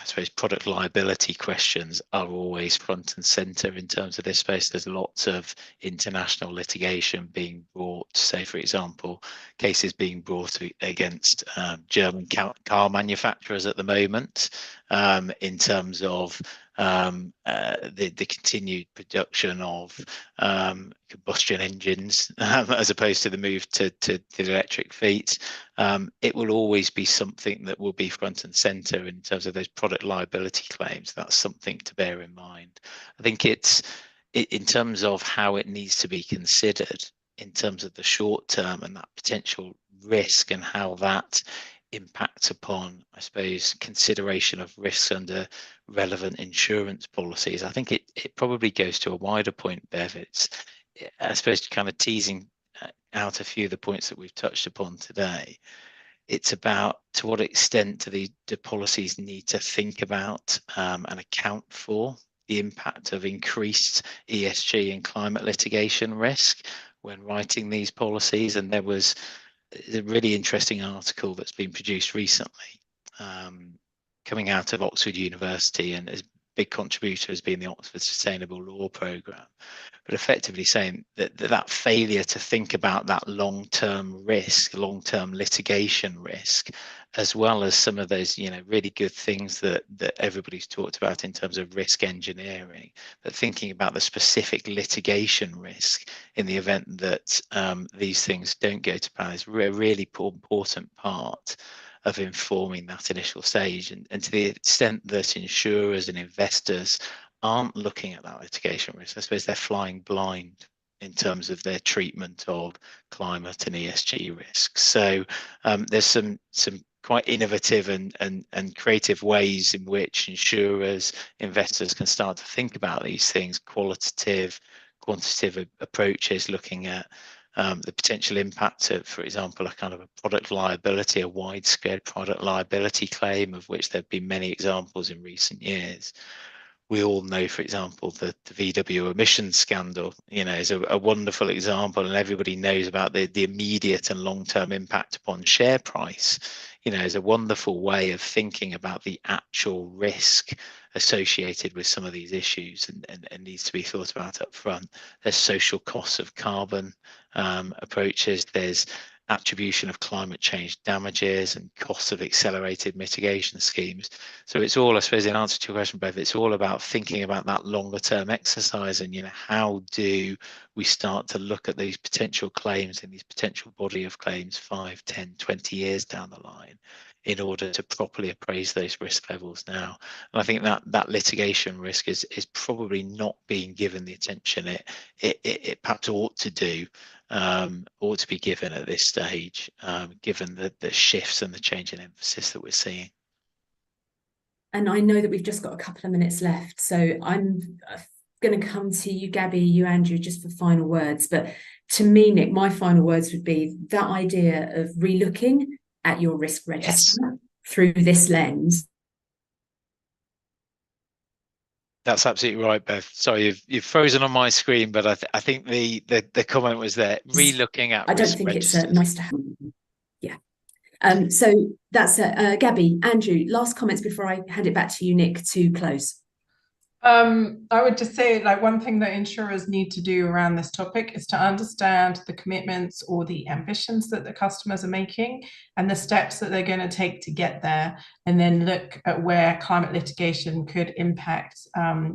suppose product liability questions are always front and center in terms of this space. There's lots of international litigation being brought, say, for example, cases being brought against German car manufacturers at the moment in terms of the continued production of combustion engines as opposed to the move to the electric fleet. It will always be something that will be front and center in terms of those product liability claims. That's something to bear in mind. I think it's in terms of how it needs to be considered in terms of the short term and that potential risk and how that impacts upon, I suppose, consideration of risks under relevant insurance policies. I think it probably goes to a wider point, Bev. It's, I suppose, kind of teasing out a few of the points that we've touched upon today. It's about to what extent do the policies need to think about and account for the impact of increased ESG and climate litigation risk when writing these policies. And there was a really interesting article that's been produced recently coming out of Oxford University, and as big contributor has been the Oxford Sustainable Law Programme, but effectively saying that failure to think about that long-term risk, long-term litigation risk, as well as some of those, really good things that everybody's talked about in terms of risk engineering, but thinking about the specific litigation risk in the event that these things don't go to plan is a really important part of informing that initial stage. And to the extent that insurers and investors aren't looking at that litigation risk, I suppose they're flying blind in terms of their treatment of climate and ESG risks. So there's some quite innovative and creative ways in which insurers, investors can start to think about these things, quantitative approaches, looking at the potential impact of, for example, a kind of a product liability, a widespread product liability claim, of which there have been many examples in recent years, we all know, for example, the VW emissions scandal, is a wonderful example, and everybody knows about the immediate and long-term impact upon share price. Is a wonderful way of thinking about the actual risk associated with some of these issues, and needs to be thought about up front. There's social costs of carbon approaches. There's attribution of climate change damages and costs of accelerated mitigation schemes. So it's all, I suppose, in answer to your question, Bev, it's all about thinking about that longer term exercise, and how do we start to look at these potential claims and these potential body of claims 5, 10, 20 years down the line, in order to properly appraise those risk levels now. And I think that litigation risk is probably not being given the attention it perhaps ought to do, ought to be given at this stage, given the shifts and the change in emphasis that we're seeing. And I know that we've just got a couple of minutes left, so I'm going to come to you, Gabby, you, Andrew, just for final words. But to me, Nick, my final words would be that idea of relooking at your risk register through this lens. That's absolutely right, Beth. Sorry, you've frozen on my screen, but I think the comment was there. Relooking at. I don't think registers. It's nice to have. Yeah. So that's Gabby, Andrew. Last comments before I hand it back to you, Nick, to close. I would just say, like, one thing that insurers need to do around this topic is to understand the commitments or the ambitions that the customers are making and the steps that they're going to take to get there, and then look at where climate litigation could impact,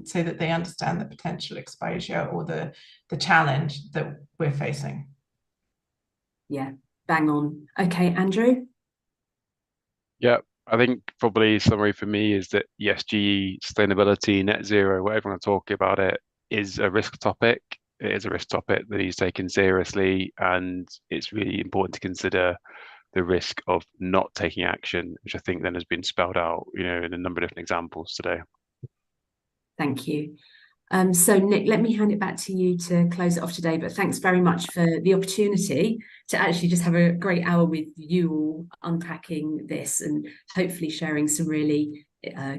so that they understand the potential exposure or the challenge that we're facing. Yeah, bang on. Okay, Andrew? Yeah. I think probably summary for me is that ESG, sustainability, net zero, whatever I'm talking about it, is a risk topic. It is a risk topic that is taken seriously, and it's really important to consider the risk of not taking action, which I think then has been spelled out, in a number of different examples today. Thank you. So Nick, let me hand it back to you to close it off today, but thanks very much for the opportunity to actually just have a great hour with you all unpacking this and hopefully sharing some really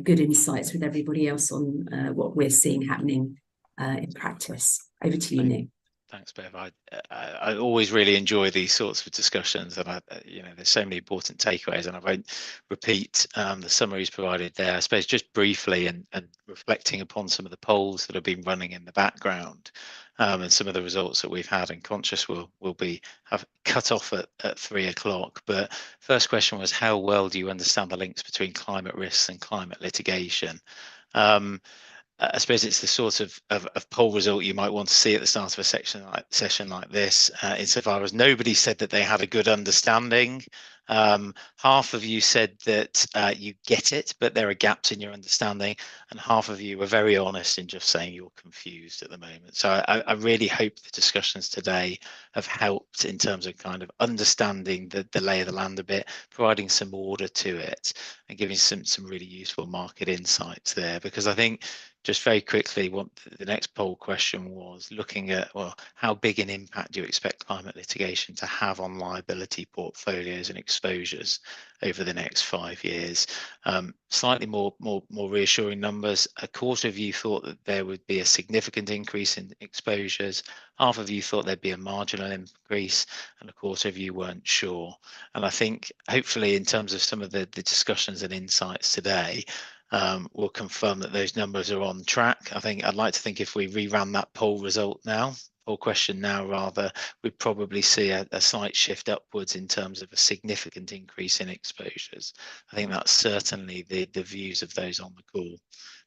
good insights with everybody else on what we're seeing happening in practice. Over to you, Nick. Thanks, Bev. I always really enjoy these sorts of discussions, and there's so many important takeaways, and I won't repeat the summaries provided there. I suppose just briefly and reflecting upon some of the polls that have been running in the background, and some of the results that we've had, and conscious will have cut off at 3 o'clock. But first question was, how well do you understand the links between climate risks and climate litigation? I suppose it's the sort of poll result you might want to see at the start of a session like this, insofar as nobody said that they had a good understanding. Half of you said that you get it, but there are gaps in your understanding, and half of you were very honest in just saying you're confused at the moment. So I really hope the discussions today have helped in terms of kind of understanding the lay of the land a bit, providing some order to it, and giving some really useful market insights there. Because I think, just very quickly, what the next poll question was looking at, well, how big an impact do you expect climate litigation to have on liability portfolios and exposures over the next 5 years? Slightly more reassuring numbers. A quarter of you thought that there would be a significant increase in exposures. Half of you thought there'd be a marginal increase, and a quarter of you weren't sure. And I think, hopefully, in terms of some of the discussions and insights today, we'll confirm that those numbers are on track. I'd like to think if we reran that poll question now rather, we'd probably see a slight shift upwards in terms of a significant increase in exposures. I think that's certainly the views of those on the call.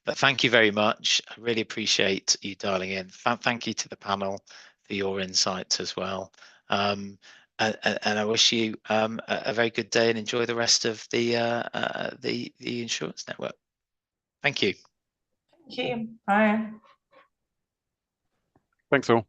But thank you very much. I really appreciate you dialing in. Thank you to the panel for your insights as well. And I wish you a very good day, and enjoy the rest of the insurance network. Thank you. Thank you. Bye. Thanks all.